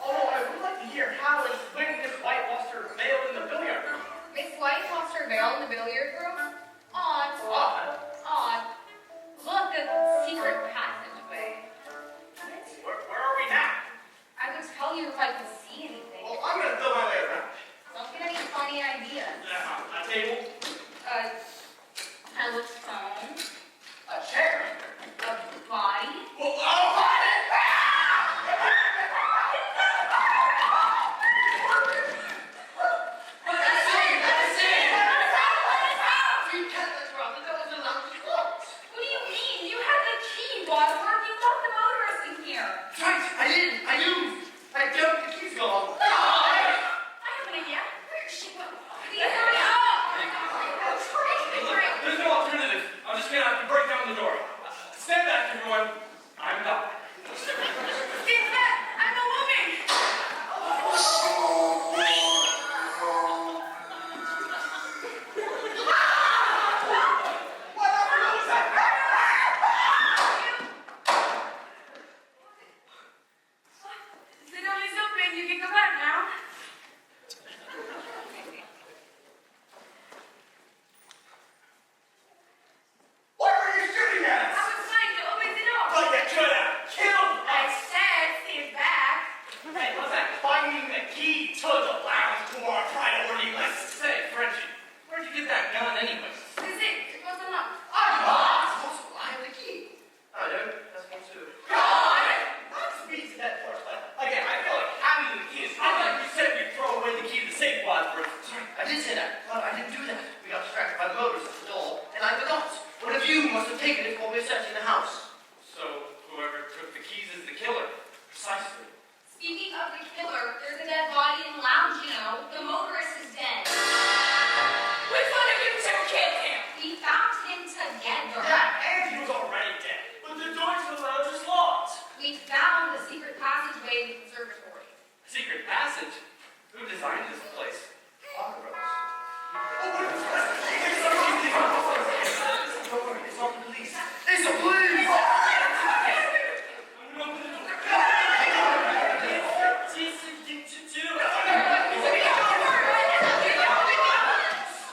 Speaker 3: Although I would like to hear how and when Miss White lost her veil in the billiard room.
Speaker 4: Miss White lost her veil in the billiard room? Odd.
Speaker 3: Odd.
Speaker 4: Odd. Look, a secret passageway.
Speaker 3: Where are we now?
Speaker 4: I would tell you if I could see anything.
Speaker 3: Well, I'm gonna fill my way around.
Speaker 4: Don't get any funny ideas.
Speaker 3: A table,
Speaker 4: A telephone.
Speaker 3: a chair.
Speaker 4: A body.
Speaker 3: Well, oh,
Speaker 4: What do you mean? You had the key, Wadsworth. You locked the motorist in here.
Speaker 3: right, I did. I knew. I jumped. The keys gone.
Speaker 5: I have an idea. Where is she?
Speaker 4: Please hurry up.
Speaker 3: There's no alternative. I'm just gonna have to break down the door. Stand back, everyone. I'm done.
Speaker 5: Stand back. I'm a woman.
Speaker 3: Whatever was that?
Speaker 5: The door is open. You can go back now.
Speaker 3: What were you shooting at?
Speaker 5: I was trying to open the door.
Speaker 3: Like you could have killed
Speaker 5: I
Speaker 3: us.
Speaker 5: said stand back.
Speaker 3: Hey, what's that? Finding the key to the lounge door priority list. Say, Frenchie, where'd you get that gun anyway?
Speaker 5: This is it. It goes unlocked.
Speaker 3: I'm not supposed to lie on the key.
Speaker 2: I know, that's one too.
Speaker 3: Not speak to that first, but again, I feel like having the key is not like you said you'd throw away the key to the safe, Wadsworth.
Speaker 2: Sorry, I did say that, but I didn't do that. We got distracted by the motors at the door, and I forgot. One of you must have taken it while we were searching the house.
Speaker 3: So, whoever took the keys is the killer. Precisely.
Speaker 4: Speaking of the killer, there's a dead body in the lounge, you know. The motorist is dead.
Speaker 5: Which one of you two killed him?
Speaker 4: We found him together.
Speaker 3: Yeah, and he was already dead. But the door to the lounge is locked.
Speaker 4: We found the secret passageway in the conservatory.
Speaker 3: Secret passage? Who designed this place?
Speaker 2: Barajas.
Speaker 3: Don't worry, it's not the police.
Speaker 2: It's the police!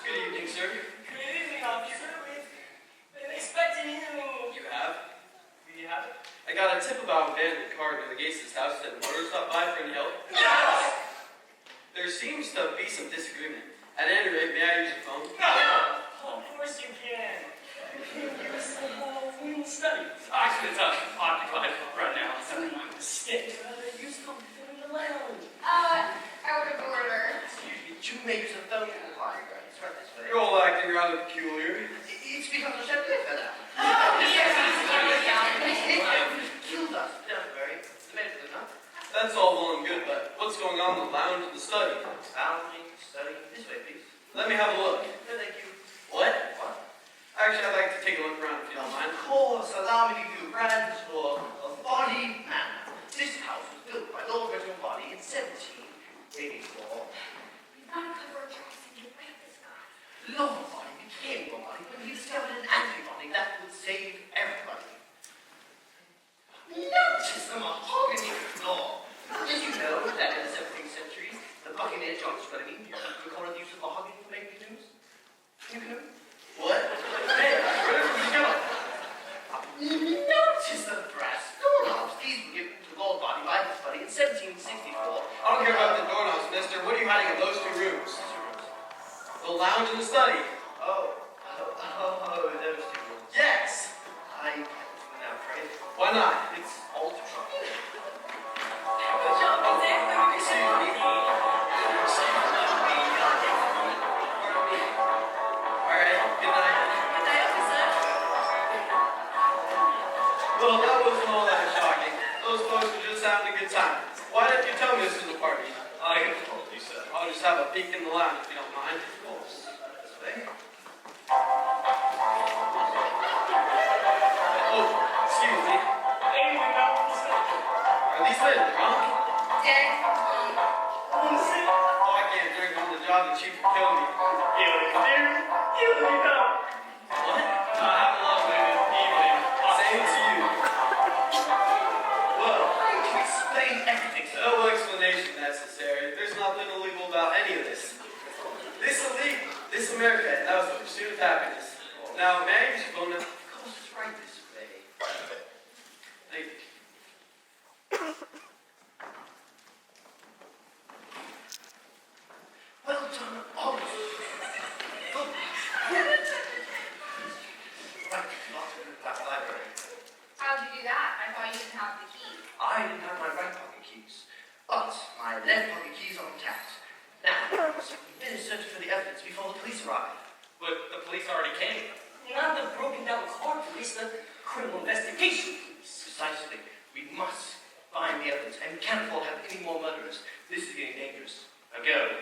Speaker 3: Good evening, sir.
Speaker 8: Good evening, officer. We've been expecting you.
Speaker 3: You have? You have it? I got a tip about abandoned car near the Gates' house that motor stopped by for any help.
Speaker 8: Yes!
Speaker 3: There seems to be some disagreement. At any rate, may I use your phone?
Speaker 8: No! Of course you can. You can use the whole little study.
Speaker 3: Actually, it's occupied right now.
Speaker 8: Stick. Use the lounge.
Speaker 4: Out of order.
Speaker 2: Excuse me, two makers of phone call diagrams. Right this way.
Speaker 3: You're all acting rather peculiar.
Speaker 2: It's because of Scheffler for that.
Speaker 5: Oh, yes.
Speaker 2: It killed us. Don't worry. The medical enough.
Speaker 3: That's all well and good, but what's going on in the lounge and the study?
Speaker 2: Lounging, studying. This way, please.
Speaker 3: Let me have a look.
Speaker 2: No, thank you.
Speaker 3: What?
Speaker 2: What?
Speaker 3: Actually, I'd like to take a look around if you don't mind.
Speaker 2: Of course, allow me to give you a grand tour of Boddy Manor. This house was built by Lord Reginald Boddy in 1784.
Speaker 5: We've got to cover our tracks and get rid of this guy.
Speaker 2: Lord Boddy became Lord Boddy when he discovered an antibody that would save everybody. Notice the mahogany floor. Did you know that in the 17th century, the Buccaneer John Steadham recorded the use of mahogany for making canoes? You know? What? Hey, where did you go? Notice the brass doorknobs. These were given to Lord Boddy by his buddy in 1764.
Speaker 3: I don't care about the doorknobs, mister. What are you hiding in those two rooms? The lounge and the study.
Speaker 2: Oh, Why not? It's all too short. Alright, good night.
Speaker 5: Good night, officer.
Speaker 2: Well, that wasn't all that shocking. Those folks were just having a good time. Why didn't you tell me this was a party?
Speaker 9: I told you so.
Speaker 2: I'll just have a peek in the lounge if you don't mind. Of course. This way. Oh, excuse me. Are these men drunk?
Speaker 4: Dead.
Speaker 2: Oh, I can't drink on the job. The chief will kill me. What?
Speaker 9: Have a lovely evening.
Speaker 2: Same to you. Well,
Speaker 8: To explain everything, sir.
Speaker 2: no explanation necessary. There's nothing illegal about any of this. This America, that was the pursuit of happiness. Now, marriage is going to course it's right this way. Thank you.
Speaker 8: Well done, officer. Right, not in that library.
Speaker 4: How'd you do that? I thought you didn't have the key.
Speaker 8: I didn't have my right pocket keys, but my left pocket keys are intact. Now, we've been searching for the evidence before the police arrived.
Speaker 9: But the police already came.
Speaker 8: Not the broken down car police, the criminal investigation police. Precisely. We must find the evidence, and we can't afford to have any more murderers. This is getting dangerous. Now go.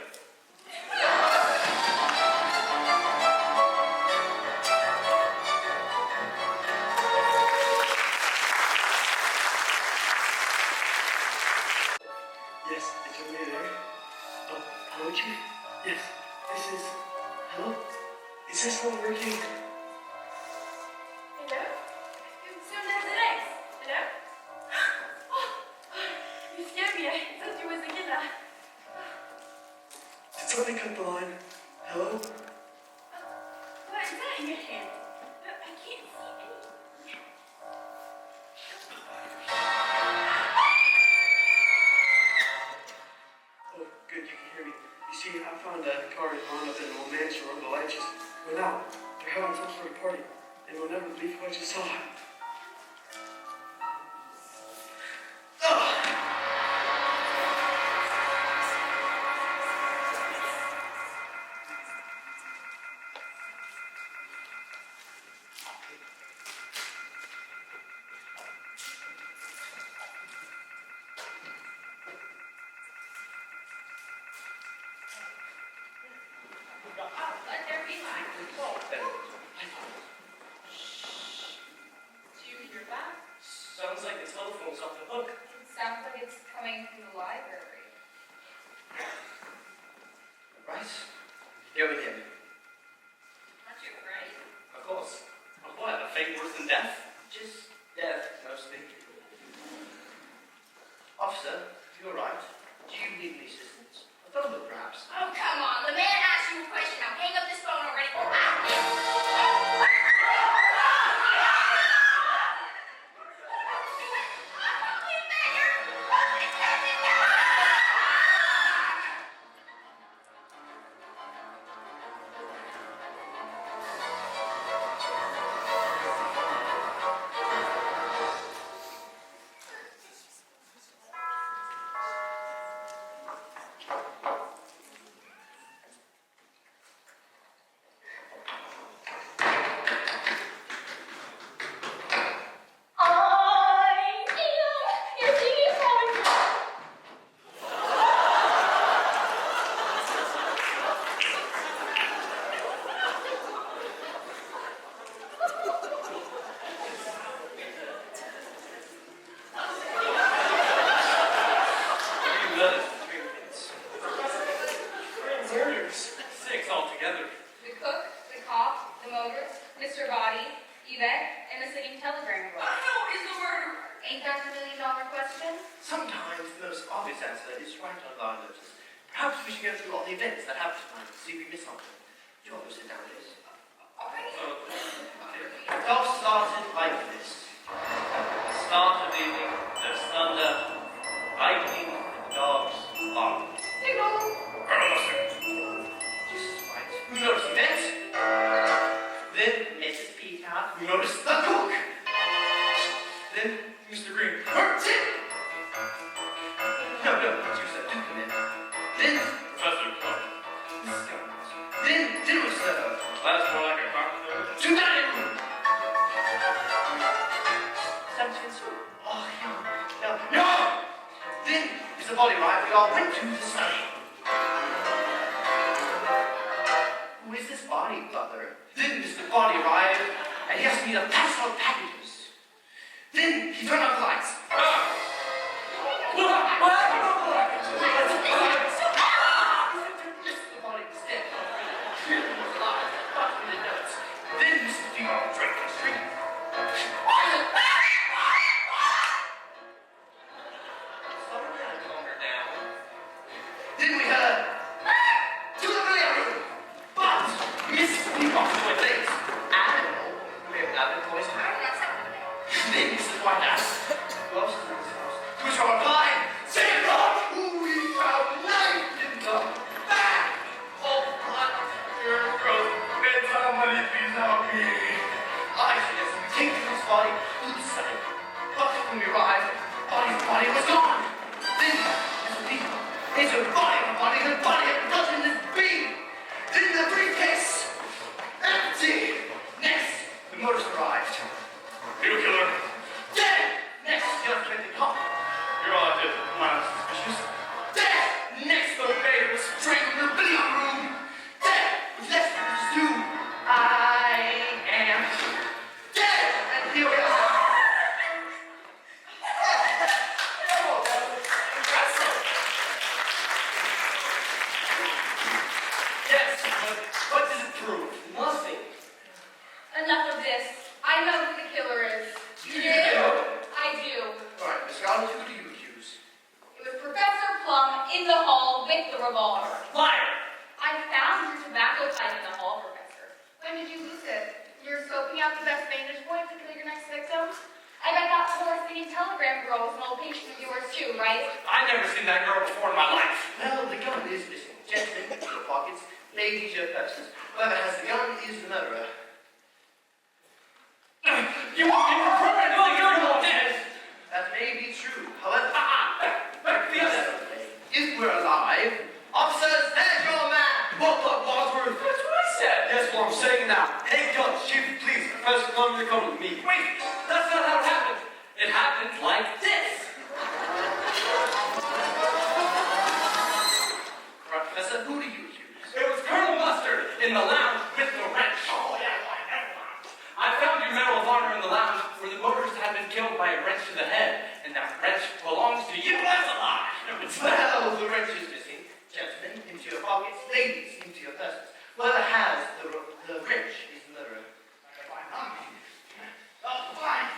Speaker 2: Yes, it's over there. Oh, hello, Chief? Yes, this is... Hello? Is this one working?
Speaker 5: Hello? Hello? Oh, you scared me. I thought you was a killer.
Speaker 2: Did somebody cut the line? Hello?
Speaker 5: What is that in your hand? I can't see anything.
Speaker 2: Oh, good, you can hear me. You see, I found a car drawn up in an old mansion where the lights just went out. They're having some sort of party, and you'll never believe what I just saw.
Speaker 4: Let there be light. Do you hear that?
Speaker 8: Sounds like the telephone's off the hook.
Speaker 4: It sounds like it's coming from the library.
Speaker 8: Right? Here we go.
Speaker 4: Aren't you afraid?
Speaker 8: Of course. Of what? A fate worse than death? Just death, mostly. Officer, you're right. Do you need any assistance? A phone book, perhaps?
Speaker 5: Oh, come on. The man asked you a question. Now hang up this phone already.
Speaker 4: Yvette, and a singing telegram boy.
Speaker 5: Who is the murderer?
Speaker 4: Ain't that the $1,000,000 question?
Speaker 8: Sometimes the most obvious answer is right on our notice. Perhaps we should go through all the events that happened tonight and see if we miss something. Do you want to sit down, please?
Speaker 4: Alright.
Speaker 8: It all started like this. The start of the evening, there's thunder, lightning, and dogs bark.
Speaker 4: Signal!
Speaker 8: Just right. Who noticed Yvette? Then Mrs. Peacock. Who noticed the cook? Then
Speaker 9: That's more like a carpenter.
Speaker 2: Tonight! Sampson, oh, no. Then, as the body arrived, we all went to the study. Who is this body, Butler? Then Mr. Boddy arrived, and he asked me to pass out packages. Then he turned off the lights. Then we heard, to the billiard room, but Miss Peacock Chloe Hol, we have now been voiced. Then Mr. White asked, who else is in this house? To which I replied, Jaekob, who we found knifed in the back of your throat. Can somebody please help me? I suggested we take this body to the study, but when we arrived, Boddy's body was gone. Then Mr. Peacock, Ezra body of body, the body had nothing to be. Then the briefcase, empty. Next, the motorist arrived.
Speaker 9: You killer.
Speaker 2: Dead. Next, the unexpected cop.
Speaker 9: You're all dead. Mild suspicious.
Speaker 2: Dead. Next, the mayor was strangled in the billiard room. Dead. With less than his due. I am dead. And here we are. Yes, but what does it prove? Nothing.
Speaker 4: Enough of this. I know who the killer is.
Speaker 2: You do?
Speaker 4: I do.
Speaker 2: All right, Miss Scarlet, who do you accuse?
Speaker 4: It was Professor Plum in the hall with the revolver.
Speaker 3: Liar!
Speaker 4: I found your tobacco pipe in the hall, Professor. When did you lose it? You're scoping out the best vantage point to kill your next victim? I bet that poor singing telegram girl was an old patient of yours too, right?
Speaker 3: I've never seen that girl before in my life.
Speaker 2: Well, the gun is missing. Gentlemen, your pockets. Ladies, your purses. Whoever has the gun is the murderer.
Speaker 3: You were programmed to think you're dead.
Speaker 2: That may be true. However, if we're alive, officers, there's your man!
Speaker 9: Wadsworth.
Speaker 3: That's what I said.
Speaker 9: That's what I'm saying now. Hey, guns, chief, please. Professor Plum, you're coming with me.
Speaker 3: Wait, that's not how it happened. It happened like this.
Speaker 2: Professor, who do you accuse?
Speaker 3: It was Colonel Mustard in the lounge with the wrench. Oh, yeah, I found your Medal of Honor in the lounge where the motorist had been killed by a wrench to the head, and that wrench belongs to you as a lie.
Speaker 2: Well, the wrench is missing. Gentlemen, into your pockets. Ladies, into your purses. Whoever has the wrench is the murderer.
Speaker 3: Fine.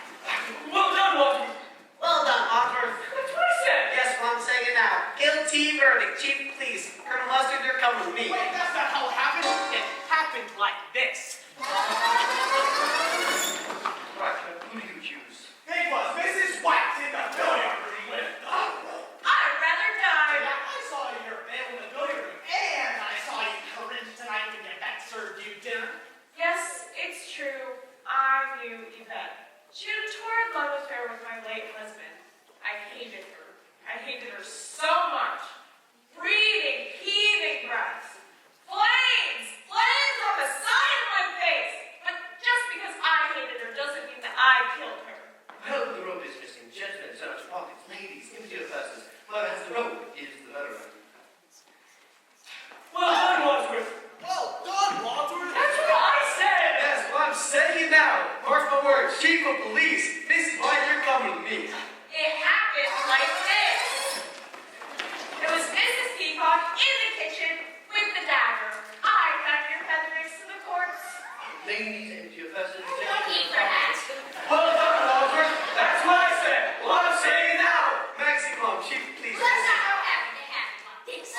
Speaker 3: Well done, Walter.
Speaker 7: Well done, Wadsworth.
Speaker 3: That's what I said.
Speaker 7: Yes, well, I'm saying it now. Guilty verdict. Chief, please. Colonel Mustard, you're coming with me.
Speaker 3: Wait, that's not how it happened. It happened like this.
Speaker 2: Right, who do you accuse?
Speaker 3: It was Mrs. White in the billiard room with the
Speaker 6: I'd rather die.
Speaker 3: Yeah, I saw your mail in the billiard room, and I saw you Corinne tonight when Yvette served you dinner.
Speaker 6: Yes, it's true. I knew Yvette. She had a torrid love affair with my late husband. I hated her. I hated her so much. Breathing, heaving breaths. Flames! Flames on the side of my face! But just because I hated her doesn't mean that I killed her.
Speaker 2: Well, the rope is missing. Gentlemen, search your pockets. Ladies, into your purses. Whoever has the rope is the murderer.
Speaker 3: Well done, Wadsworth. Well done, Wadsworth. That's what I said.
Speaker 9: Yes, well, I'm saying it now. Mark my words. Chief of police. This is why you're coming with me.
Speaker 6: It happened like this. It was Mrs. Peacock in the kitchen with the dagger. I found your feather next to the corpse.
Speaker 2: Ladies, into your purses.
Speaker 4: No need for that.
Speaker 9: Well done, Wadsworth. That's what I said. Well, I'm saying it now. Maximum, chief, please.
Speaker 4: Well, that's not how it happened. It happened like this.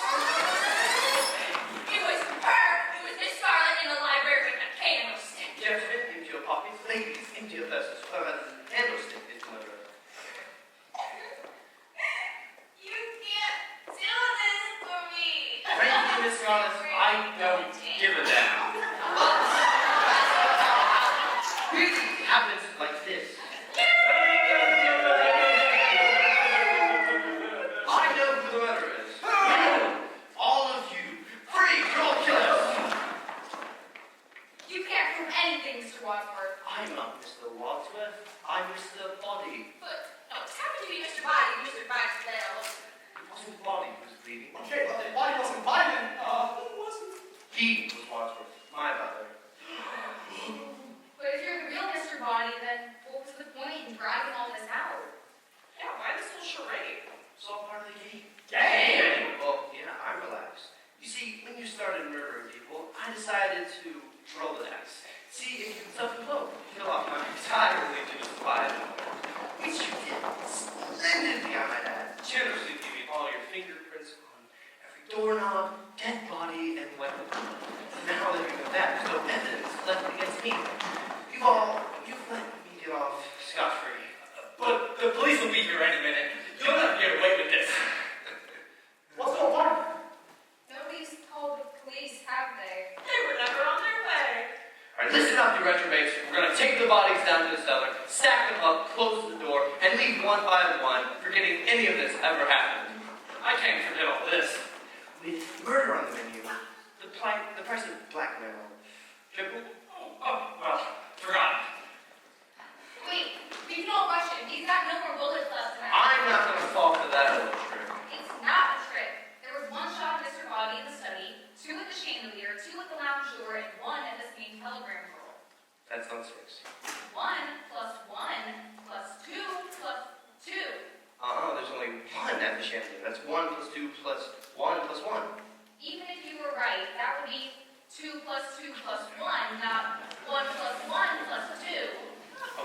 Speaker 4: It was her. It was Miss Scarlet in the library with a candlestick.
Speaker 2: Gentlemen, into your pockets. Ladies, into your purses. Whoever has the candlestick is the murderer.
Speaker 4: You can't do this for me.
Speaker 2: Thank you, Miss Scarlet.
Speaker 9: I don't give a damn.
Speaker 4: anything, Mr. Wadsworth.
Speaker 2: I'm not Mr. Wadsworth. I'm Mr. Boddy.
Speaker 5: But, no, it's happened to be Mr. Boddy, Mr. Byers there.
Speaker 2: It wasn't Boddy who was bleeding.
Speaker 9: Okay, well, the body wasn't violent. Who was it?
Speaker 2: He was Wadsworth, my brother.
Speaker 4: But if you're the real Mr. Boddy, then what was the point in dragging all this out?
Speaker 6: Yeah, why this whole charade?
Speaker 2: It's all part of the game.
Speaker 9: Game?
Speaker 2: Well, yeah, I relaxed. You see, when you started murdering people, I decided to roll the dice. See if you can self-implode. Kill off my entire religion of five. Which you did splendidly, I might add. Generously giving all your fingerprints on every doorknob, dead body, and weapon. Now that you know that, there's no evidence left against me. You've let me get off scot-free.
Speaker 3: But the police will be here any minute. You'll never get away with this.
Speaker 9: What's going on?
Speaker 4: Nobody's called the police, have they?
Speaker 6: They were never on their way.
Speaker 2: Alright, listen up, you retrobates. We're gonna take the bodies down to the cellar, stack them up, close the door, and leave one by one, forgetting any of this ever happened.
Speaker 3: I can't forget all this.
Speaker 2: With murder on the menu, the price of blackmail. Triple?
Speaker 3: Oh, well, forgot.
Speaker 4: Wait, we've no question. He's got no more bullets left tonight.
Speaker 2: I'm not gonna fall for that old trick.
Speaker 4: It's not a trick. There was one shot at Mr. Boddy in the study, 2 at the chandelier, 2 at the lounge door, and 1 at the same telegram roll.
Speaker 2: That's not 6.
Speaker 4: 1 plus 1 plus 2 plus 2.
Speaker 2: There's only 1 at the chandelier. That's 1 plus 2 plus 1 plus 1.
Speaker 4: Even if you were right, that would be 2 plus 2 plus 1, not 1 plus 1 plus 2.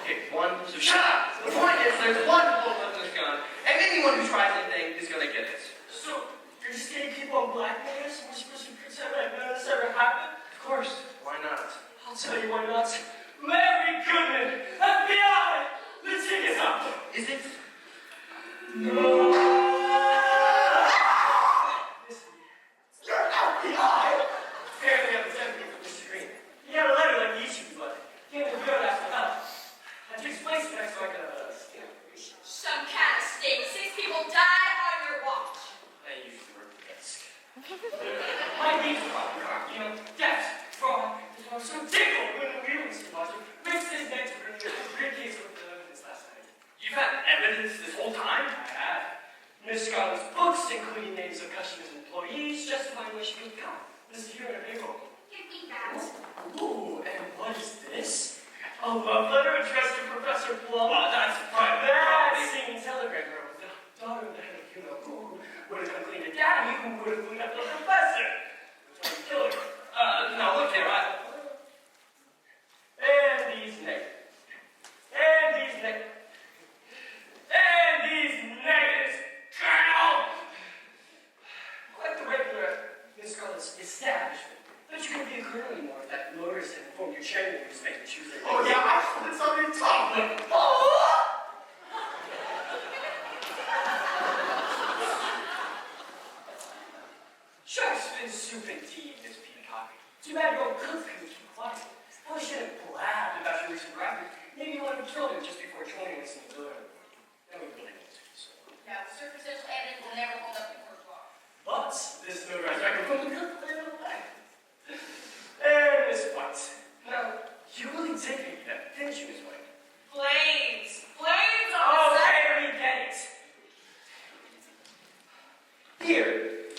Speaker 2: Okay, 1 plus 2. Shut up! The point is, there's 1 bullet left in this gun, and anyone who tries anything is gonna get it.
Speaker 9: So, you're just getting people on blackmailers? We're supposed to pretend like none of this ever happened?
Speaker 2: Of course. Why not?
Speaker 9: I'll tell you why not. Larry Goodman, FBI! The jig is up!
Speaker 2: Is it?
Speaker 9: No! Listen, you're FBI! Apparently I'm attempting to disagree. You got a letter like the issue, but you can't do it after help. I just explained it next so I can
Speaker 5: Some kind of state. 6 people died on your watch.
Speaker 9: I use the word desk. My name's Rob, death, fraud, so tickled when the wheels deposit. Makes this next to bring a great case with the evidence last night.
Speaker 3: You've had evidence this whole time?
Speaker 9: I have. Miss Scarlet's books, including names of customers and employees, justifying where she could come. This is here in her payroll.
Speaker 5: Give me that.
Speaker 9: Ooh, and what is this? A love letter addressed to Professor Plum.
Speaker 3: Oh, that's private
Speaker 9: That
Speaker 3: property.
Speaker 9: singing telegram girl was the daughter of the head of who would have come clean to Daddy, who would have cleaned up the professor. That's why we killed her.
Speaker 3: Now look here,
Speaker 9: And these negatives. And these negatives. And these negatives. Colonel! Quite the regular Miss Scarlet's establishment. But you couldn't be a colonel anymore if that motorist had informed your chairman you was making Tuesday.
Speaker 1: Oh, yeah, I thought it's on your tongue.
Speaker 9: Oh! Shark's fin soup indeed, Miss Peacock. Too bad your old cook couldn't keep quiet. Probably should have blabbed about your recent rapid. Maybe you wanted to kill him just before joining us in the building. Then we really need to do so.
Speaker 5: Now, circumstantial evidence will never hold up in court of law.
Speaker 9: But this notarized record from the cook later on the way. And Miss White. Now, you really did hate that, didn't you, Miss White?
Speaker 6: Flames. Flames on the set.
Speaker 9: Okay, we get it. Here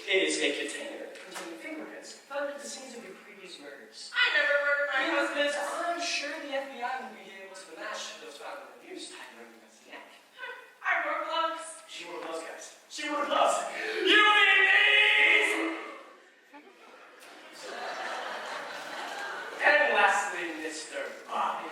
Speaker 9: is a container containing fingerprints found at the scenes of your previous murders.
Speaker 6: I never murdered my husband.
Speaker 9: I'm sure the FBI will be able to match those found in the news tied around his neck.
Speaker 6: I wore gloves.
Speaker 9: She wore gloves, guys. She wore gloves. You need these! And lastly, Mr. Bobby.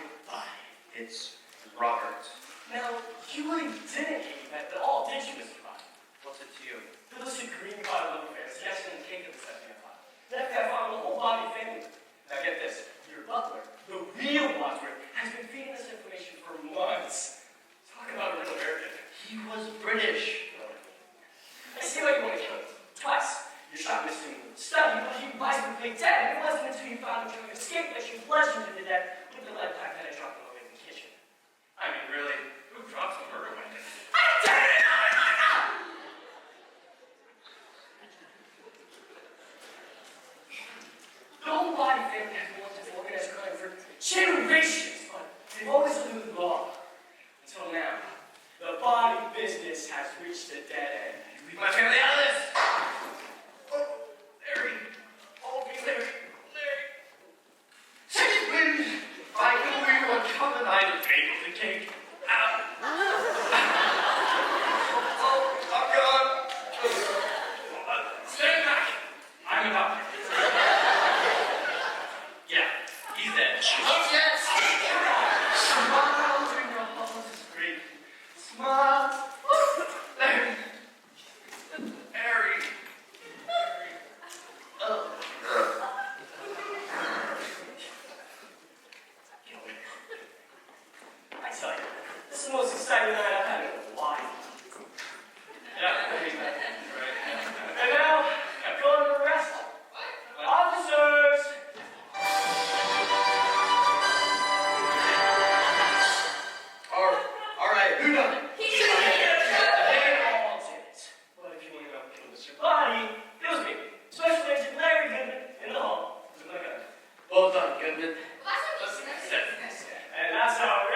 Speaker 2: It's Robert.
Speaker 9: Now, you really didn't hate Yvette at all, did you, Mr. Bobby?
Speaker 2: What's it to you?
Speaker 9: The list of green bottle affairs, yes, and cake of the FBI file. The FBI found the whole Bobby family. Now get this, your butler, the real Wadsworth, has been feeding us information for months. Talk about a real American.
Speaker 2: He was British.
Speaker 9: I see why you want to kill him. Twice. You shot Mr. in the study, but he buys the big dead. It wasn't until you found him trying to escape that you bludgeoned him to death with the lead pipe that I dropped him away in the kitchen.
Speaker 3: I mean, really, who drops a murder weapon?
Speaker 9: I did it! The whole Body family has been wanted to organize crime for generations, but they've always eluded the law. Until now, the body business has reached a dead end.
Speaker 3: Leave my family out of this! Oh, Larry. Oh, me, Larry. Second wind! I knew we were coming. I'd have baked the cake. Ow. Oh, I'm gone. Stand back. I'm a doctor. Yeah, he's dead. Oh, yes! Smile when your heart is breaking. Smile. Larry. Harry. Oh.
Speaker 9: I tell you, this is the most exciting night I've had in a while.
Speaker 3: Yeah, right.
Speaker 9: And now, go on to the rest. Officers!
Speaker 3: All right, who done it?
Speaker 9: They all did it. But if you want to know who was your body, it was me. Special Agent Larry Goodman in the hall with my gun.
Speaker 3: Well done, Goodman.
Speaker 4: Well, that's what he said.
Speaker 9: And that's how it